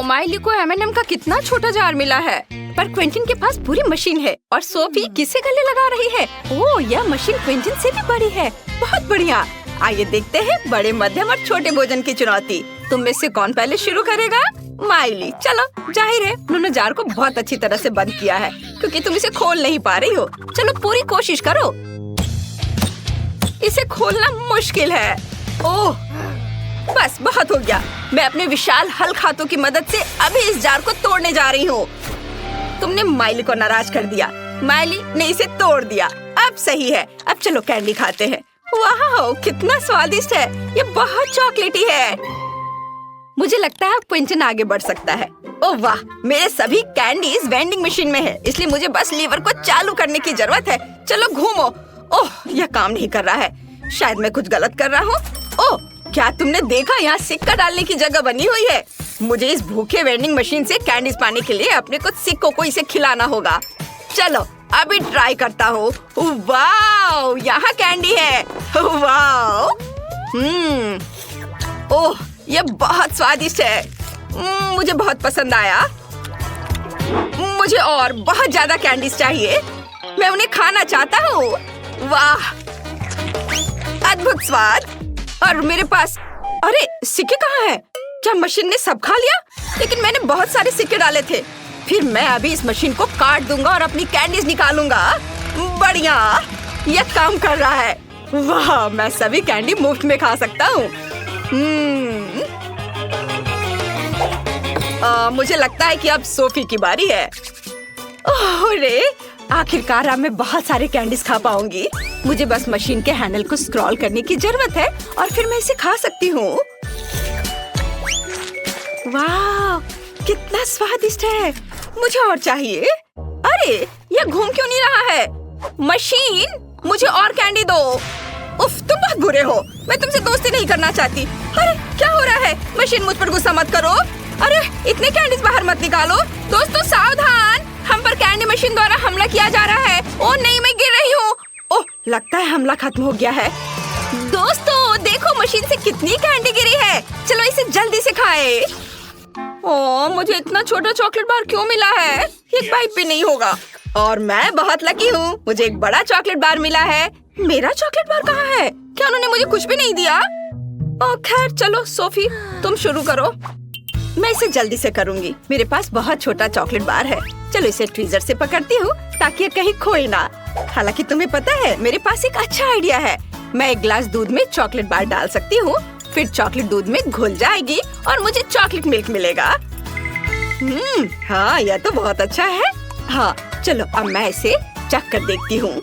Miley को M&M का कितना छोटा जार मिला है, पर क्विंटन के पास पूरी मशीन है और सोफी किसे गले लगा रही है। ओह, यह मशीन क्विंटन से भी बड़ी है। बहुत बढ़िया। आइए देखते हैं बड़े, मध्यम और छोटे भोजन की चुनौती। तुम में से कौन पहले शुरू करेगा? माइली। चलो, जाहिर है उन्होंने जार को बहुत अच्छी तरह से बंद किया है क्योंकि तुम इसे खोल नहीं पा रही हो। चलो पूरी कोशिश करो। इसे खोलना मुश्किल है। ओह, बस बहुत हो गया। मैं अपने विशाल हल्क हाथों की मदद से अभी इस जार को तोड़ने जा रही हूँ। तुमने माइली को नाराज कर दिया। माइली ने इसे तोड़ दिया। अब सही है। अब चलो कैंडी खाते हैं। वाह, कितना स्वादिष्ट है। ये बहुत चॉकलेटी है। मुझे लगता है क्विंटन आगे बढ़ सकता है। ओह वाह, मेरे सभी कैंडीज वेंडिंग मशीन में है, इसलिए मुझे बस लीवर को चालू करने की जरूरत है। चलो घूमो। ओह, यह काम नहीं कर रहा है। शायद मैं कुछ गलत कर रहा हूँ। ओह, क्या तुमने देखा? यहाँ सिक्का डालने की जगह बनी हुई है। मुझे इस भूखे वेंडिंग मशीन से कैंडीज पाने के लिए अपने कुछ सिक्कों को इसे खिलाना होगा। चलो अभी ट्राई करता हूँ। वाह, यहाँ कैंडी है। वाह, ओह, ये बहुत स्वादिष्ट है। मुझे बहुत पसंद आया। मुझे और बहुत ज्यादा कैंडीज चाहिए। मैं उन्हें खाना चाहता हूँ। वाह, अद्भुत स्वाद। और मेरे पास, अरे सिक्के कहाँ हैं? क्या मशीन ने सब खा लिया? लेकिन मैंने बहुत सारे सिक्के डाले थे। फिर मैं अभी इस मशीन को काट दूंगा और अपनी कैंडीज निकालूंगा। बढ़िया, यह काम कर रहा है। वाह, मैं सभी कैंडी मुफ्त में खा सकता हूँ। मुझे लगता है कि अब सोफी की बारी है। अरे, आखिरकार अब मैं बहुत सारे कैंडीज खा पाऊंगी। मुझे बस मशीन के हैंडल को स्क्रॉल करने की जरूरत है और फिर मैं इसे खा सकती हूँ। वाह, कितना स्वादिष्ट है। मुझे और चाहिए। अरे, यह घूम क्यों नहीं रहा है? मशीन, मुझे और कैंडी दो। उफ, तुम बहुत बुरे हो। मैं तुमसे दोस्ती नहीं करना चाहती। अरे, क्या हो रहा है? मशीन, मुझ पर गुस्सा मत करो। अरे, इतने कैंडीज बाहर मत निकालो। दोस्तों सावधान, हम पर कैंडी मशीन द्वारा हमला किया जा रहा है। ओह नहीं, मैं गिर रही हूँ। ओह, लगता है हमला खत्म हो गया है। दोस्तों देखो, मशीन से कितनी कैंडी गिरी है। चलो इसे जल्दी से खाएं। ओह, मुझे इतना छोटा चॉकलेट बार क्यों मिला है? एक बाइट भी नहीं होगा। और मैं बहुत लकी हूँ, मुझे एक बड़ा चॉकलेट बार मिला है। मेरा चॉकलेट बार कहाँ है? क्या उन्होंने मुझे कुछ भी नहीं दिया? ओह खैर, चलो सोफी तुम शुरू करो। मैं इसे जल्दी से करूँगी। मेरे पास बहुत छोटा चॉकलेट बार है। चलो इसे ट्वीजर से पकड़ती हूँ ताकि ये कहीं खोए ना। हालांकि तुम्हें पता है, मेरे पास एक अच्छा आइडिया है। मैं एक गिलास दूध में चॉकलेट बार डाल सकती हूँ, फिर चॉकलेट दूध में घुल जाएगी और मुझे चॉकलेट मिल्क मिलेगा। हाँ, यह तो बहुत अच्छा है। हाँ, चलो अब मैं इसे चख कर देखती हूँ।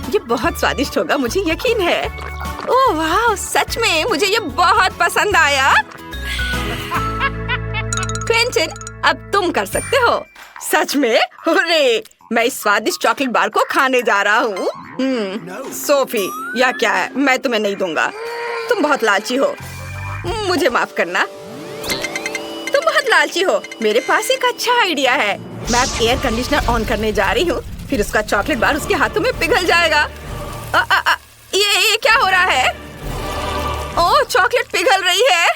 ये बहुत स्वादिष्ट होगा, मुझे यकीन है। ओह वाह, सच में मुझे ये बहुत पसंद आया। क्विंटन, अब तुम कर सकते हो। सच में? हुर्रे! मैं इस स्वादिष्ट चॉकलेट बार को खाने जा रहा हूँ। सोफी, यह क्या है? मैं तुम्हें नहीं दूंगा। तुम बहुत लालची हो। मुझे माफ करना। तुम बहुत लालची हो। मेरे पास एक अच्छा आइडिया है। मैं अब एयर कंडीशनर ऑन करने जा रही हूँ, फिर उसका चॉकलेट बार उसके हाथों में पिघल जाएगा। ये क्या हो रहा है? ओह, चॉकलेट पिघल रही है।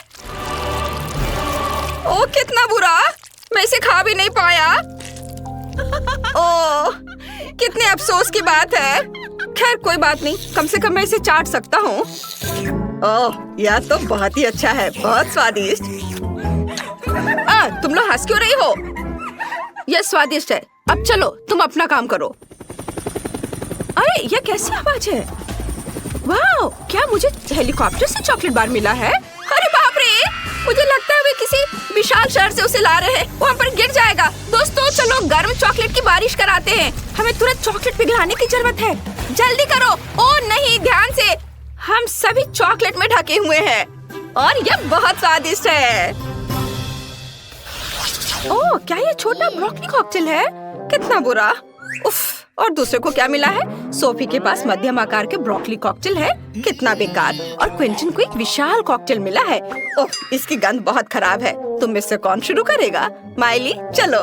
ओह, कितना बुरा! मैं इसे खा भी नहीं पाया। ओह, कितने अफसोस की बात है। खैर कोई बात नहीं, कम से कम मैं इसे चाट सकता हूँ। ओह, यह तो बहुत ही अच्छा है, बहुत स्वादिष्ट। तुम लोग हंस क्यों रही हो? यह स्वादिष्ट है। अब चलो तुम अपना काम करो। अरे, यह कैसी आवाज है? वाह, क्या मुझे हेलीकॉप्टर से चॉकलेट बार मिला है? अरे बाप रे, मुझे लगता है वे किसी विशाल शहर से उसे ला रहे हैं। वहाँ पर गिर जाएगा। दोस्तों चलो गर्म चॉकलेट की बारिश कराते हैं। हमें तुरंत चॉकलेट पिघलाने की जरूरत है। जल्दी करो। ओह नहीं, ध्यान से। हम सभी चॉकलेट में ढके हुए हैं और यह बहुत स्वादिष्ट है। ओह, क्या ये छोटा ब्रोकली कॉकटेल है? कितना बुरा। उफ, और दूसरे को क्या मिला है? सोफी के पास मध्यम आकार के ब्रोकली कॉकटेल है। कितना बेकार। और क्विंटन को एक विशाल कॉकटेल मिला है। ओह, इसकी गंध बहुत खराब है। तुम में से कौन शुरू करेगा? माइली, चलो।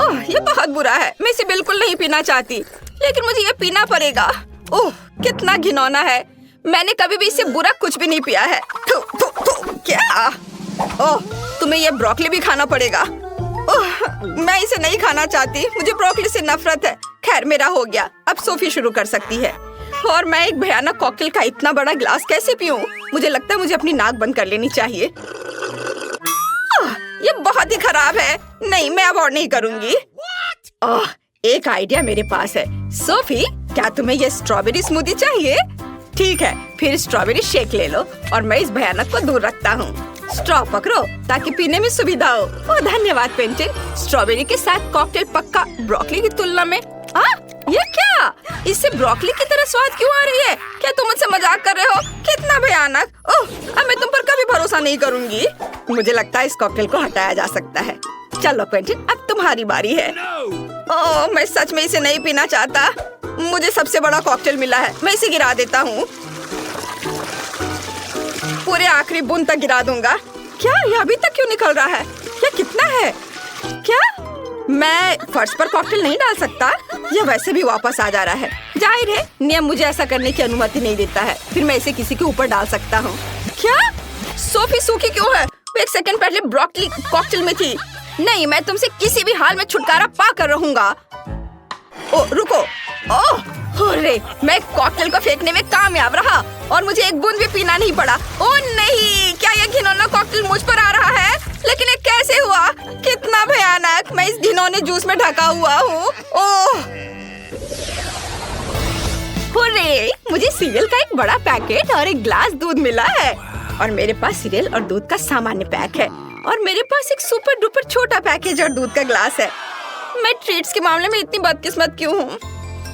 ओह, ये बहुत बुरा है। मैं इसे बिल्कुल नहीं पीना चाहती, लेकिन मुझे ये पीना पड़ेगा। ओह, कितना घिनौना है। मैंने कभी भी इससे बुरा कुछ भी नहीं पिया है। क्या? ओह, तुम्हें ये ब्रोकली भी खाना पड़ेगा। ओह, मैं इसे नहीं खाना चाहती, मुझे ब्रोकली से नफरत है। खैर मेरा हो गया, अब सोफी शुरू कर सकती है। और मैं एक भयानक कॉकटेल का इतना बड़ा ग्लास कैसे पीऊं? मुझे लगता है मुझे अपनी नाक बंद कर लेनी चाहिए। ये बहुत ही खराब है। नहीं, मैं अब और नहीं करूंगी। एक आइडिया मेरे पास है। सोफी, क्या तुम्हें ये स्ट्रॉबेरी स्मूदी चाहिए? ठीक है, फिर स्ट्रॉबेरी शेक ले लो और मैं इस भयानक को दूर रखता हूँ। स्ट्रॉ पकड़ो ताकि पीने में सुविधा हो। ओह धन्यवाद पेंटिन। स्ट्रॉबेरी के साथ कॉकटेल पक्का ब्रोकली की तुलना में। ये क्या? इससे ब्रोकली की तरह स्वाद क्यों आ रही है? क्या तुम मुझसे मजाक कर रहे हो? कितना भयानक। ओह, अब मैं तुम पर कभी भरोसा नहीं करूंगी। मुझे लगता है इस कॉकटेल को हटाया जा सकता है। चलो क्विंटिन, अब तुम्हारी बारी है। ओह, मैं सच में इसे नहीं पीना चाहता। मुझे सबसे बड़ा कॉकटेल मिला है, मैं इसे गिरा देता हूँ। पूरे आखिरी बूंद तक गिरा दूंगा। क्या ये अभी तक क्यों निकल रहा है? ये कितना है? क्या मैं फर्श पर कॉकटेल नहीं डाल सकता? यह वैसे भी वापस आ जा रहा है। जाहिर है नियम मुझे ऐसा करने की अनुमति नहीं देता है। फिर मैं इसे किसी के ऊपर डाल सकता हूँ। क्या सोफी सूखी क्यों है? एक सेकंड पहले ब्रोकली कॉकटेल में थी। नहीं, मैं तुमसे किसी भी हाल में छुटकारा पा कर रहूंगा। ओ रुको। ओह अरे, मैं कॉकटेल को फेंकने में कामयाब रहा और मुझे एक बूंद भी पीना नहीं पड़ा। ओह नहीं, क्या यह घिनौना कॉकटेल मुझ पर आ रहा है? लेकिन ये कैसे हुआ? कितना भयानक। मैं इस घिनौने जूस में ढका हुआ हूँ। ओह हुर्रे, मुझे सीरियल का एक बड़ा पैकेट और एक ग्लास दूध मिला है। और मेरे पास सीरियल और दूध का सामान्य पैक है। और मेरे पास एक सुपर डुपर छोटा पैकेज और दूध का ग्लास है। मैं ट्रीट्स के मामले में इतनी बदकिस्मत क्यों हूँ?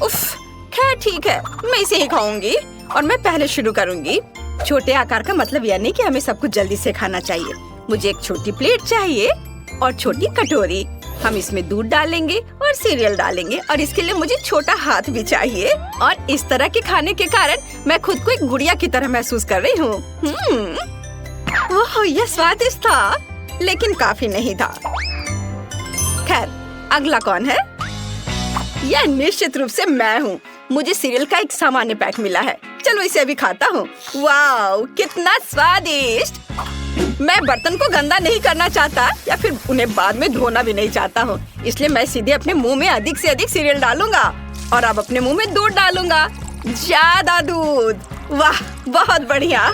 उफ, खैर ठीक है, मैं इसे ही खाऊंगी। और मैं पहले शुरू करूंगी। छोटे आकार का मतलब यह नहीं कि हमें सब कुछ जल्दी से खाना चाहिए। मुझे एक छोटी प्लेट चाहिए और छोटी कटोरी। हम इसमें दूध डालेंगे और सीरियल डालेंगे और इसके लिए मुझे छोटा हाथ भी चाहिए। और इस तरह के खाने के कारण मैं खुद को एक गुड़िया की तरह महसूस कर रही हूँ। ओह, यह स्वादिष्ट था, लेकिन काफी नहीं था। खैर, अगला कौन है? यह निश्चित रूप से मैं हूँ। मुझे सीरियल का एक सामान्य पैक मिला है। चलो इसे अभी खाता हूँ। वाओ, कितना स्वादिष्ट। मैं बर्तन को गंदा नहीं करना चाहता या फिर उन्हें बाद में धोना भी नहीं चाहता हूँ, इसलिए मैं सीधे अपने मुंह में अधिक से अधिक सीरियल डालूंगा और अब अपने मुंह में दूध डालूंगा। ज्यादा दूध। वाह, बहुत बढ़िया।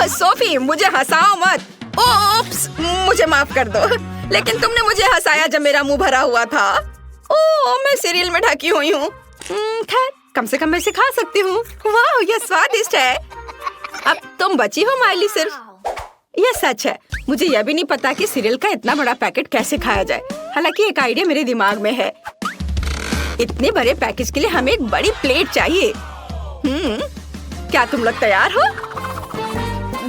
सोफी, मुझे हंसाओ मत। ओप्स, मुझे माफ कर दो, लेकिन तुमने मुझे हंसाया जब मेरा मुंह भरा हुआ था। ओह, मैं सीरियल में ढकी हुई हूँ। खैर, कम से कम मैं इसे खा सकती हूँ। वाह, यह स्वादिष्ट है। अब तुम बची हो माइली सिर्फ। यह सच है, मुझे यह भी नहीं पता कि सीरियल का इतना बड़ा पैकेट कैसे खाया जाए। हालांकि एक आइडिया मेरे दिमाग में है। इतने बड़े पैकेज के लिए हमें एक बड़ी प्लेट चाहिए। क्या तुम लोग तैयार हो?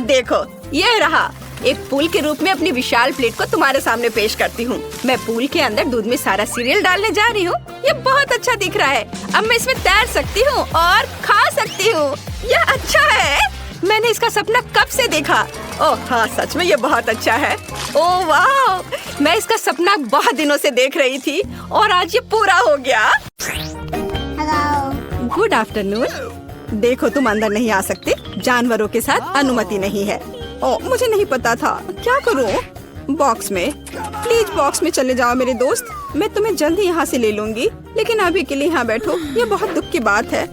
देखो, यह रहा। एक पूल के रूप में अपनी विशाल प्लेट को तुम्हारे सामने पेश करती हूँ। मैं पूल के अंदर दूध में सारा सीरियल डालने जा रही हूँ। ये बहुत अच्छा दिख रहा है। अब मैं इसमें तैर सकती हूँ और खा सकती हूँ। यह अच्छा है। मैंने इसका सपना कब से देखा। ओह हाँ, सच में ये बहुत अच्छा है। ओह वाह, मैं इसका सपना बहुत दिनों से देख रही थी और आज ये पूरा हो गया। Good afternoon. देखो, तुम अंदर नहीं आ सकते। जानवरों के साथ अनुमति नहीं है। ओह, मुझे नहीं पता था। क्या करूं? बॉक्स में। प्लीज बॉक्स में चले जाओ मेरे दोस्त। मैं तुम्हें जल्द ही यहाँ से ले लूंगी, लेकिन अभी के लिए यहाँ बैठो। ये बहुत दुख की बात है।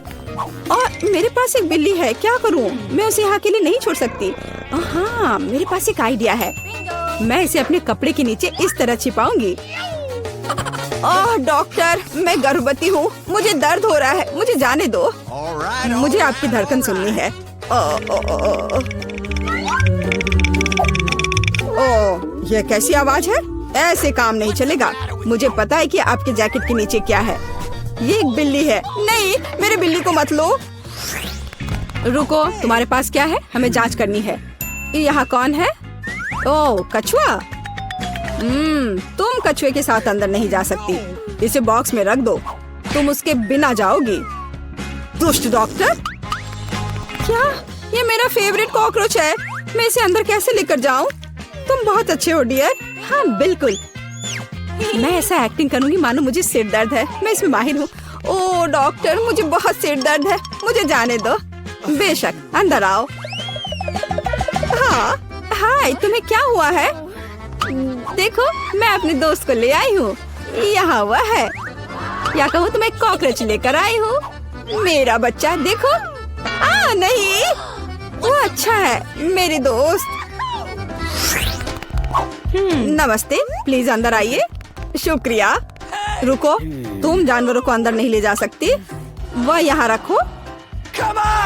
और मेरे पास एक बिल्ली है। क्या करूं? मैं उसे यहाँ के लिए नहीं छोड़ सकती। हाँ, मेरे पास एक आइडिया है। मैं इसे अपने कपड़े के नीचे इस तरह छिपाऊंगी। ओह डॉक्टर, मैं गर्भवती हूँ। मुझे दर्द हो रहा है। मुझे जाने दो। मुझे आपकी धड़कन सुननी है। ओह, ये कैसी आवाज है? ऐसे काम नहीं चलेगा। मुझे पता है कि आपके जैकेट के नीचे क्या है। ये एक बिल्ली है। नहीं, मेरे बिल्ली को मत लो। रुको, तुम्हारे पास क्या है? हमें जांच करनी है। यहाँ कौन है? ओह, कछुआ। तुम कछुए के साथ अंदर नहीं जा सकती। इसे बॉक्स में रख दो। तुम उसके बिना जाओगी। दुष्ट डॉक्टर। क्या? ये मेरा फेवरेट कॉकरोच है। मैं इसे अंदर कैसे लेकर जाऊं? तुम बहुत अच्छे हो डियर। हाँ बिल्कुल। मैं ऐसा एक्टिंग करूंगी मानो मुझे सिर दर्द है। मैं इसमें माहिर हूँ। ओह डॉक्टर, मुझे बहुत सिर दर्द है। मुझे जाने दो। बेशक, अंदर आओ। हाँ, हाय, तुम्हें क्या हुआ है? देखो मैं अपने दोस्त को ले आई हूँ। यहाँ हुआ है, या कहूँ तो मैं कॉकरोच लेकर आई हूँ। मेरा बच्चा देखो। नहीं, वो अच्छा है मेरे दोस्त। नमस्ते, प्लीज अंदर आइए। शुक्रिया। रुको, तुम जानवरों को अंदर नहीं ले जा सकती। वह यहाँ रखो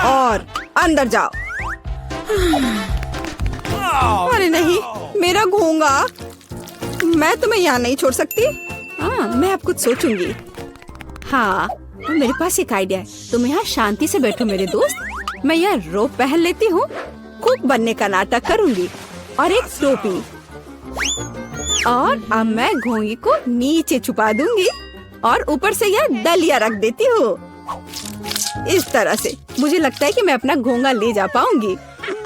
और अंदर जाओ। अरे नहीं, मेरा घोंगा। मैं तुम्हें यहाँ नहीं छोड़ सकती। मैं अब कुछ सोचूंगी। हाँ, मेरे पास एक आइडिया है। तुम यहाँ शांति से बैठो मेरे दोस्त। मैं यह रोप पहन लेती हूँ, कुक बनने का नाटक करूंगी और एक टोपी। और अब मैं घोंगी को नीचे छुपा दूंगी और ऊपर से यह डलिया रख देती हूँ। इस तरह से मुझे लगता है कि मैं अपना घोंगा ले जा पाऊंगी।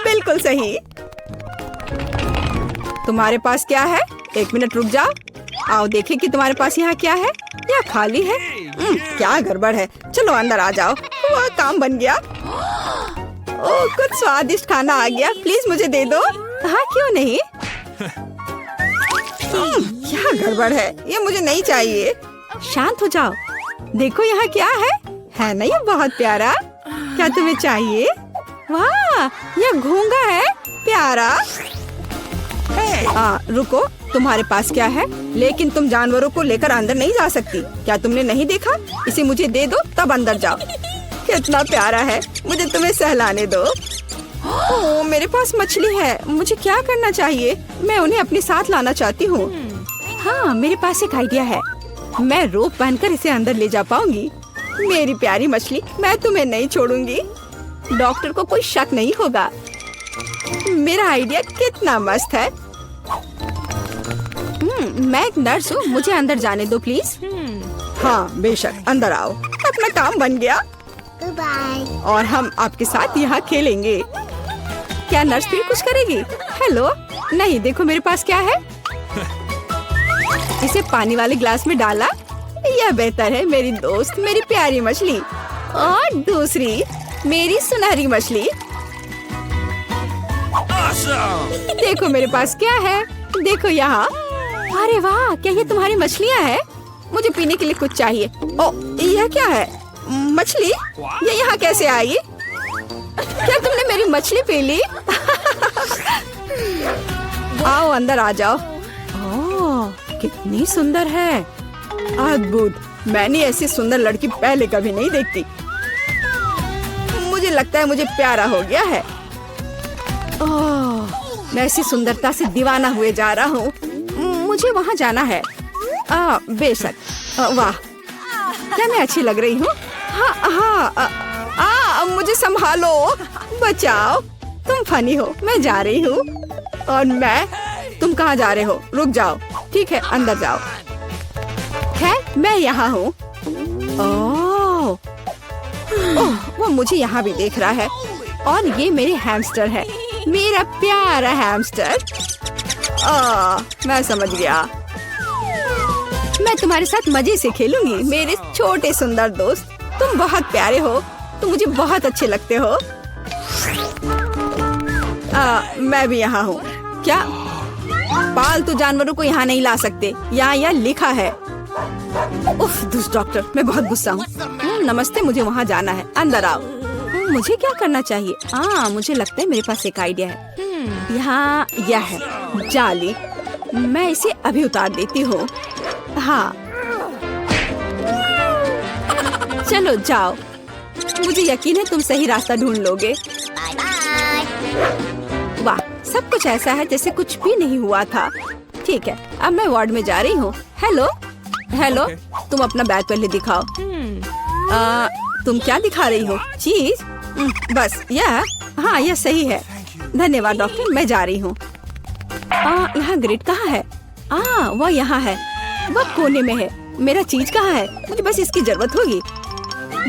बिल्कुल सही। तुम्हारे पास क्या है? एक मिनट रुक जाओ। आओ देखें कि तुम्हारे पास यहाँ क्या है। यह खाली है। क्या गड़बड़ है। चलो अंदर आ जाओ। वह काम बन गया। ओह, कुछ स्वादिष्ट खाना आ गया। प्लीज मुझे दे दो। हाँ, क्यों नहीं। क्या गड़बड़ है, ये मुझे नहीं चाहिए। शांत हो जाओ। देखो यहाँ क्या है ना, ये बहुत प्यारा। क्या तुम्हें चाहिए? वाह, यह घोंगा है, प्यारा। रुको, तुम्हारे पास क्या है? लेकिन तुम जानवरों को लेकर अंदर नहीं जा सकती। क्या तुमने नहीं देखा? इसे मुझे दे दो, तब अंदर जाओ। कितना प्यारा है, मुझे तुम्हें सहलाने दो। ओह, मेरे पास मछली है। मुझे क्या करना चाहिए? मैं उन्हें अपने साथ लाना चाहती हूँ। हाँ, मेरे पास एक आइडिया है। मैं रोप पहनकर इसे अंदर ले जा पाऊंगी। मेरी प्यारी मछली, मैं तुम्हें नहीं छोड़ूंगी। डॉक्टर को कोई शक नहीं होगा। मेरा आइडिया कितना मस्त है। मैं एक नर्स हूँ, मुझे अंदर जाने दो प्लीज। हाँ बेशक, अंदर आओ। अपना काम बन गया। और हम आपके साथ यहाँ खेलेंगे। क्या नर्स फिर कुछ करेगी? हेलो, नहीं, देखो मेरे पास क्या है। इसे पानी वाले ग्लास में डाला। यह बेहतर है मेरी दोस्त, मेरी प्यारी मछली। और दूसरी मेरी सुनहरी मछली। देखो मेरे पास क्या है। देखो यहाँ। अरे वाह, क्या ये तुम्हारी मछलियाँ हैं? मुझे पीने के लिए कुछ चाहिए। ओ, यह क्या है? मछली? ये यहाँ कैसे आई? क्या तुमने मेरी मछली पी ली? आओ अंदर आ जाओ। ओह, कितनी सुंदर है। अद्भुत। मैंने ऐसी सुंदर लड़की पहले कभी नहीं देखती। मुझे लगता है मुझे प्यारा हो गया है। ओह, मैं ऐसी सुंदरता से दीवाना हुए जा रहा हूँ। मुझे वहाँ जाना है। बेशक। वाह, क्या मैं अच्छी लग रही हूँ? हाँ, मुझे संभालो, बचाओ। तुम फनी हो। मैं जा रही हूँ। और तुम कहाँ जा रहे हो? रुक जाओ। ठीक है, अंदर जाओ। खैर, मैं यहाँ हूँ। ओह, वो मुझे यहाँ भी देख रहा है। और ये मेरे हैमस्टर है, मेरा प्यारा हैमस्टर। मैं समझ गया। मैं तुम्हारे साथ मजे से खेलूंगी, मेरे छोटे सुंदर दोस्त। तुम बहुत प्यारे हो। तुम मुझे बहुत अच्छे लगते हो। मैं भी यहाँ हूँ। क्या? पालतू जानवरों को यहाँ नहीं ला सकते। यहाँ लिखा है। उफ, दुष्ट डॉक्टर, मैं बहुत गुस्सा हूँ। नमस्ते, मुझे वहाँ जाना है। अंदर आओ। मुझे क्या करना चाहिए? मुझे लगता है मेरे पास एक आइडिया है। यहाँ यह है जाली। मैं इसे अभी उतार देती हूँ। हाँ, चलो जाओ। मुझे यकीन है तुम सही रास्ता ढूंढ लोगे। वाह, सब कुछ ऐसा है जैसे कुछ भी नहीं हुआ था। ठीक है, अब मैं वार्ड में जा रही हूँ। हेलो, तुम अपना बैग पहले दिखाओ। तुम क्या दिखा रही हो? चीज? बस यह? हाँ, यह सही है। धन्यवाद डॉक्टर, मैं जा रही हूँ। यहाँ ग्रिड कहाँ है? वह यहाँ है। वह कोने में है। मेरा चीज कहाँ है? मुझे बस इसकी जरूरत होगी।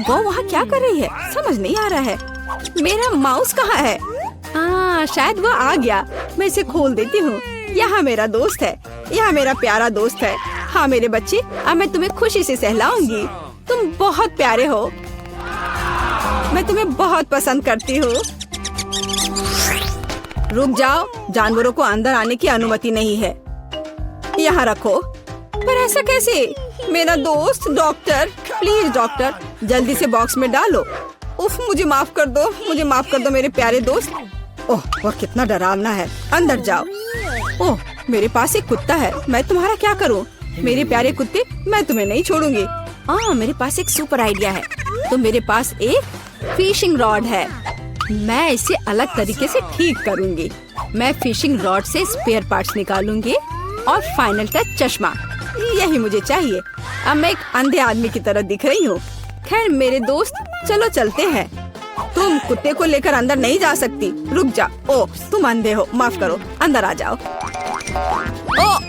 वो वहाँ क्या कर रही है? समझ नहीं आ रहा है। मेरा माउस कहाँ है? शायद वो आ गया। मैं इसे खोल देती हूँ। यहाँ मेरा दोस्त है। यहाँ मेरा प्यारा दोस्त है। हाँ मेरे बच्चे, अब मैं तुम्हें खुशी से सहलाऊंगी। तुम बहुत प्यारे हो। मैं तुम्हें बहुत पसंद करती हूँ। रुक जाओ, जानवरों को अंदर आने की अनुमति नहीं है। यहाँ रखो। पर ऐसा कैसे? मेरा दोस्त डॉक्टर, प्लीज डॉक्टर, जल्दी से बॉक्स में डालो। उफ, मुझे माफ कर दो, मुझे माफ कर दो मेरे प्यारे दोस्त। ओह, वह कितना डरावना है। अंदर जाओ। ओह, मेरे पास एक कुत्ता है, मैं तुम्हारा क्या करूं? मेरे प्यारे कुत्ते, मैं तुम्हें नहीं छोड़ूंगी। हाँ, मेरे पास एक सुपर आइडिया है। तो मेरे पास एक फिशिंग रॉड है, मैं इसे अलग तरीके से ठीक करूंगी। मैं फिशिंग रॉड से स्पेयर पार्ट्स निकालूंगी और फाइनल टच चश्मा, यही मुझे चाहिए। अब मैं एक अंधे आदमी की तरह दिख रही हूँ। खैर मेरे दोस्त, चलो चलते हैं। तुम कुत्ते को लेकर अंदर नहीं जा सकती, रुक जा। ओ, तुम अंधे हो, माफ करो, अंदर आ जाओ।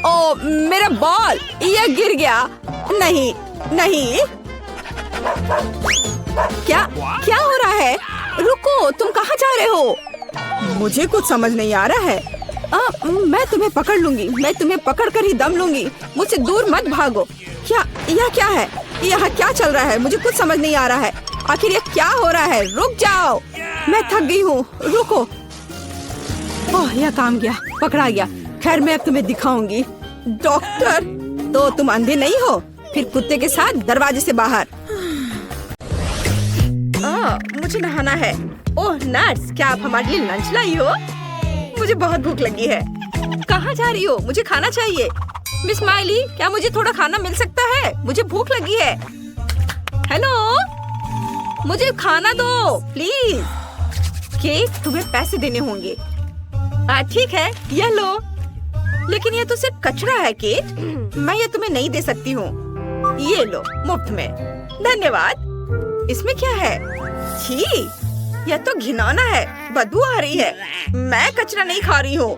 ओ, मेरा बॉल, यह गिर गया। नहीं नहीं, क्या क्या हो रहा है? रुको, तुम कहाँ जा रहे हो? मुझे कुछ समझ नहीं आ रहा है। मैं तुम्हें पकड़ लूंगी, मैं तुम्हें पकड़ कर ही दम लूंगी। मुझसे दूर मत भागो। यह क्या है? यहाँ क्या चल रहा है? मुझे कुछ समझ नहीं आ रहा है। आखिर ये क्या हो रहा है? रुक जाओ, मैं थक गई हूँ, रुको। ओह, यह काम गया, पकड़ा गया। खैर मैं अब तुम्हें दिखाऊंगी। डॉक्टर, तो तुम अंधे नहीं हो? फिर कुत्ते के साथ दरवाजे से बाहर। मुझे नहाना है। ओह नर्स, क्या आप हमारे लिए लंच लाई हो? मुझे बहुत भूख लगी है। कहाँ जा रही हो? मुझे खाना चाहिए। मिस माइली, क्या मुझे थोड़ा खाना मिल सकता है? मुझे भूख लगी है। हेलो, मुझे खाना दो प्लीज। केक, तुम्हें पैसे देने होंगे। ठीक है, यह लो। लेकिन यह तो सिर्फ कचरा है केट, मैं ये तुम्हें नहीं दे सकती हूँ। ये लो, मुफ्त में। धन्यवाद। इसमें क्या है? छी, यह तो घिनौना है, बदबू आ रही है। मैं कचरा नहीं खा रही हूँ।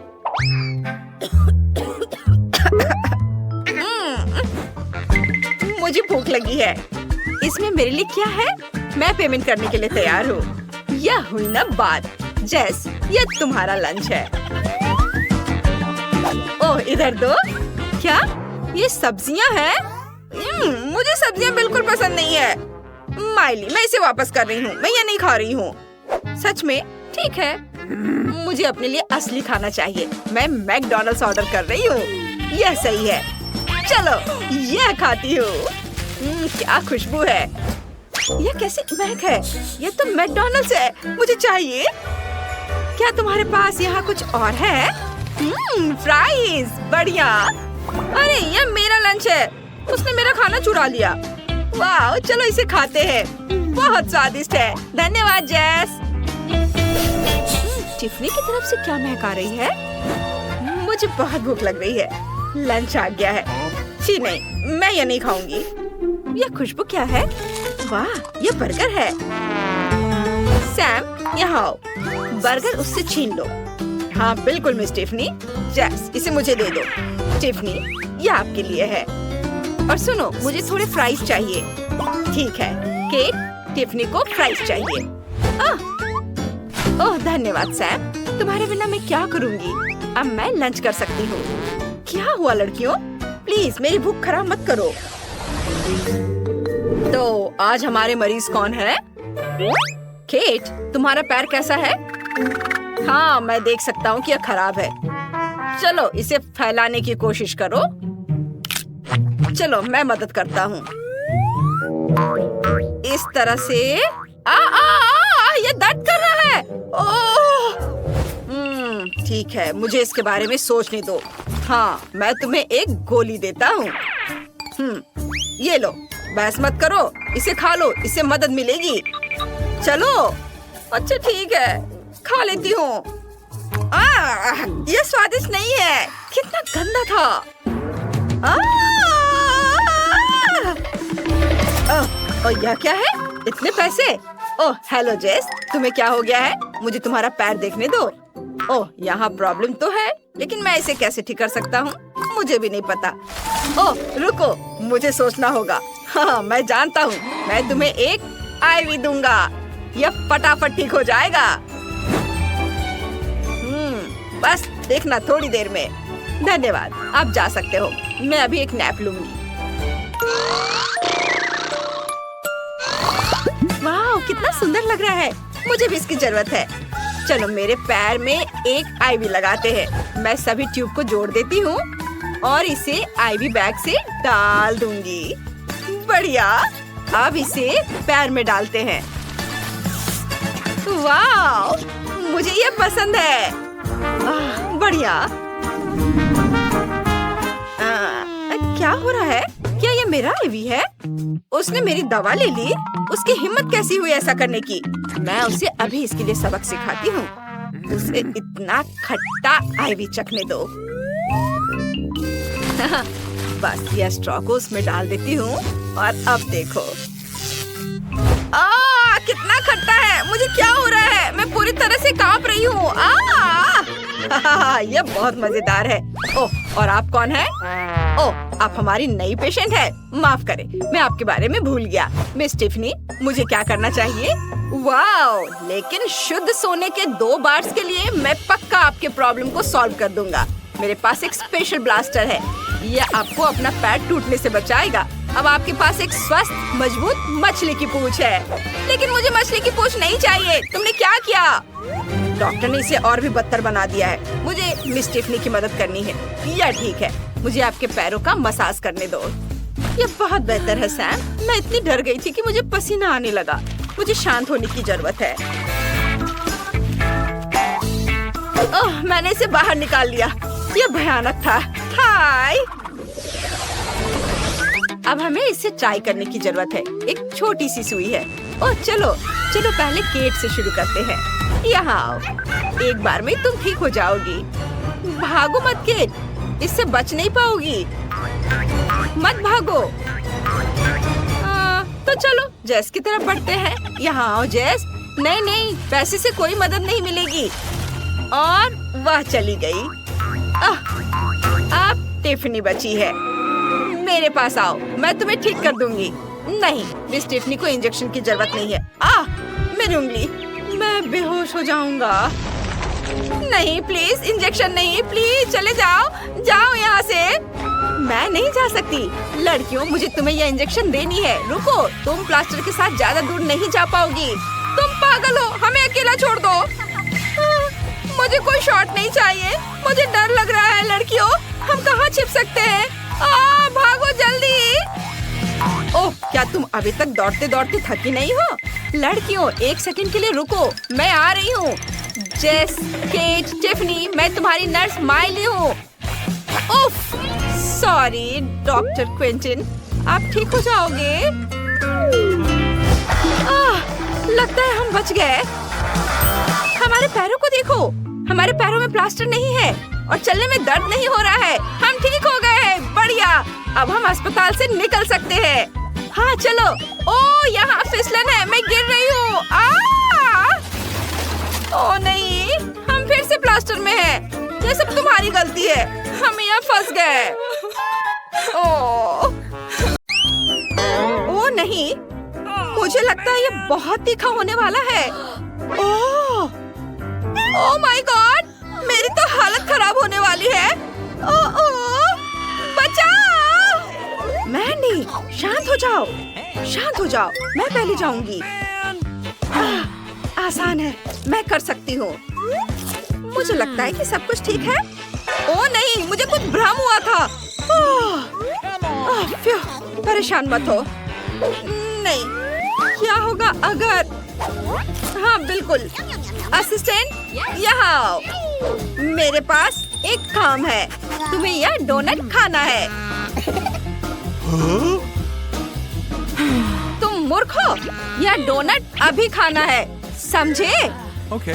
मुझे भूख लगी है। इसमें मेरे लिए क्या है? मैं पेमेंट करने के लिए तैयार हूँ। यह हुई ना बात। जेस, यह तुम्हारा लंच है। ओह, इधर दो। क्या ये सब्जियां हैं? मुझे सब्जियां बिल्कुल पसंद नहीं है। माइली, मैं इसे वापस कर रही हूँ, मैं ये नहीं खा रही हूँ। सच में? ठीक है, मुझे अपने लिए असली खाना चाहिए। मैं मैकडॉनल्ड्स ऑर्डर कर रही हूँ। यह सही है, चलो यह खाती हूँ। क्या खुशबू है। यह कैसी महक है? यह तो मैकडॉनल्ड्स है, मुझे चाहिए। क्या तुम्हारे पास यहाँ कुछ और है? फ्राइज, बढ़िया। अरे यह मेरा लंच है, उसने मेरा खाना चुरा लिया। वाह, चलो इसे खाते हैं, बहुत स्वादिष्ट है। धन्यवाद जेस। टिफनी की तरफ से क्या महक आ रही है? मुझे बहुत भूख लग रही है, लंच आ गया है। जी नहीं, मैं ये नहीं खाऊंगी। यह खुशबू क्या है? वाह, यह बर्गर है। सैम, यहाँ आओ, बर्गर उससे छीन लो। हाँ बिल्कुल मिस टिफनी। जेस, इसे मुझे दे दो। टिफनी, यह आपके लिए है। और सुनो, मुझे थोड़े फ्राइज चाहिए। ठीक है केट, टिफनी को फ्राइज चाहिए। ओह धन्यवाद सैम, तुम्हारे बिना मैं क्या करूँगी? अब मैं लंच कर सकती हूँ। क्या हुआ लड़कियों, प्लीज मेरी भूख खराब मत करो। तो आज हमारे मरीज कौन है? केट, तुम्हारा पैर कैसा है? हाँ, मैं देख सकता हूँ कि यह खराब है। चलो इसे फैलाने की कोशिश करो। चलो मैं मदद करता हूँ। इस तरह से। ये दर्द कर रहा है। ओह, ठीक है, मुझे इसके बारे में सोचने दो। हाँ, मैं तुम्हें एक गोली देता हूँ। ये लो, बहस मत करो, इसे खा लो, इससे मदद मिलेगी। चलो। अच्छा ठीक है, खा लेती हूँ। ये स्वादिष्ट नहीं है, कितना गंदा था। और यह क्या है? इतने पैसे? ओह हेलो जेस, तुम्हें क्या हो गया है? मुझे तुम्हारा पैर देखने दो। ओह, यहाँ प्रॉब्लम तो है, लेकिन मैं इसे कैसे ठीक कर सकता हूँ? मुझे भी नहीं पता। ओह रुको, मुझे सोचना होगा। हाँ मैं जानता हूँ, मैं तुम्हें एक आईवी दूंगा, यह फटाफट ठीक हो जाएगा। बस देखना थोड़ी देर में। धन्यवाद, आप जा सकते हो, मैं अभी एक नैप लूंगी। वाह, कितना सुंदर लग रहा है, मुझे भी इसकी जरूरत है। चलो मेरे पैर में एक आईवी लगाते हैं। मैं सभी ट्यूब को जोड़ देती हूँ। और इसे आईवी बैग से डाल दूंगी। बढ़िया। अब इसे पैर में डालते हैं। वाह, मुझे ये पसंद है। बढ़िया। क्या हो रहा है? क्या ये मेरा आईवी है? उसने मेरी दवा ले ली। उसकी हिम्मत कैसी हुई ऐसा करने की? मैं उसे अभी इसके लिए सबक सिखाती हूँ। उसे इतना खट्टा आईवी चखने दो। बस यह स्ट्रॉ को उसमें डाल देती हूँ और अब देखो। कितना खट्टा है। मुझे क्या हो रहा है? मैं पूरी तरह से कांप रही हूँ। यह बहुत मजेदार है। ओह, और आप कौन हैं? ओह, आप हमारी नई पेशेंट है। माफ करें, मैं आपके बारे में भूल गया। मिस टिफनी, मुझे क्या करना चाहिए? वाह, लेकिन शुद्ध सोने के 2 बार्स के लिए मैं पक्का आपके प्रॉब्लम को सॉल्व कर दूंगा। मेरे पास एक स्पेशल ब्लास्टर है। यह आपको अपना पैर टूटने से बचाएगा। अब आपके पास एक स्वस्थ मजबूत मछली की पूंछ है। लेकिन मुझे मछली की पूंछ नहीं चाहिए। तुमने क्या किया? डॉक्टर ने इसे और भी बदतर बना दिया है। मुझे मिस टिफनी की मदद करनी है। यह ठीक है, मुझे आपके पैरों का मसाज करने दो। यह बहुत बेहतर है सैम। मैं इतनी डर गई थी कि मुझे पसीना आने लगा। मुझे शांत होने की जरूरत है। ओह, मैंने इसे बाहर निकाल लिया। यह भयानक था। हाय। अब हमें इसे ट्राई करने की जरूरत है। एक छोटी सी सुई है। ओह, चलो पहले केट से शुरू करते हैं। यहाँ आओ। एक बार में तुम ठीक हो जाओगी। भागो मत केट, इससे बच नहीं पाओगी। मत भागो। तो चलो जेस की तरफ बढ़ते हैं। यहाँ आओ जेस। नहीं, पैसे से कोई मदद नहीं मिलेगी। और वह चली गई। अब टिफनी बची है। मेरे पास आओ, मैं तुम्हें ठीक कर दूंगी। नहीं, मिस टिफनी को इंजेक्शन की जरूरत नहीं है। मेरी उंगली, मैं बेहोश हो जाऊंगा। नहीं, प्लीज इंजेक्शन नहीं। प्लीज चले जाओ यहाँ से। मैं नहीं जा सकती। लड़कियों, मुझे तुम्हें यह इंजेक्शन देनी है। रुको, तुम प्लास्टर के साथ ज्यादा दूर नहीं जा पाओगी। तुम पागल हो, हमें अकेला छोड़ दो। मुझे कोई शॉट नहीं चाहिए। मुझे डर लग रहा है। लड़कियों, हम कहाँ छिप सकते हैं? भागो जल्दी। ओह, क्या तुम अभी तक दौड़ते दौड़ते थकी नहीं हो? लड़कियों, 1 सेकंड के लिए रुको, मैं आ रही हूँ। जेस, केट, टिफनी, मैं तुम्हारी नर्स माइली हूँ। उफ, सॉरी डॉक्टर क्विंटन, आप ठीक हो जाओगे? लगता है हम बच गए। हमारे पैरों को देखो, हमारे पैरों में प्लास्टर नहीं है और चलने में दर्द नहीं हो रहा है। हम ठीक हो गए हैं। बढ़िया, अब हम अस्पताल से निकल सकते हैं। हाँ चलो। ओह, यहाँ फिसलन है, मैं गिर रही हूँ। ओह नहीं, हम फिर से प्लास्टर में हैं। ये सब तुम्हारी गलती है। हम यहाँ फंस गए। ओह नहीं, मुझे लगता है ये बहुत तीखा होने वाला है। ओह माय गॉड, मेरी तो हालत खराब होने वाली है। बचाओ। मैं नहीं, शांत हो जाओ, मैं पहले जाऊंगी। आसान है, मैं कर सकती हूँ। मुझे लगता है कि सब कुछ ठीक है। ओह नहीं, मुझे कुछ भ्रम हुआ था। परेशान मत हो। नहीं, क्या होगा अगर? हाँ बिल्कुल। असिस्टेंट, यहाँ आओ। मेरे पास एक काम है। तुम्हें यह डोनट खाना है। तुम मूर्ख हो। यह डोनट अभी खाना है, समझे? ओके।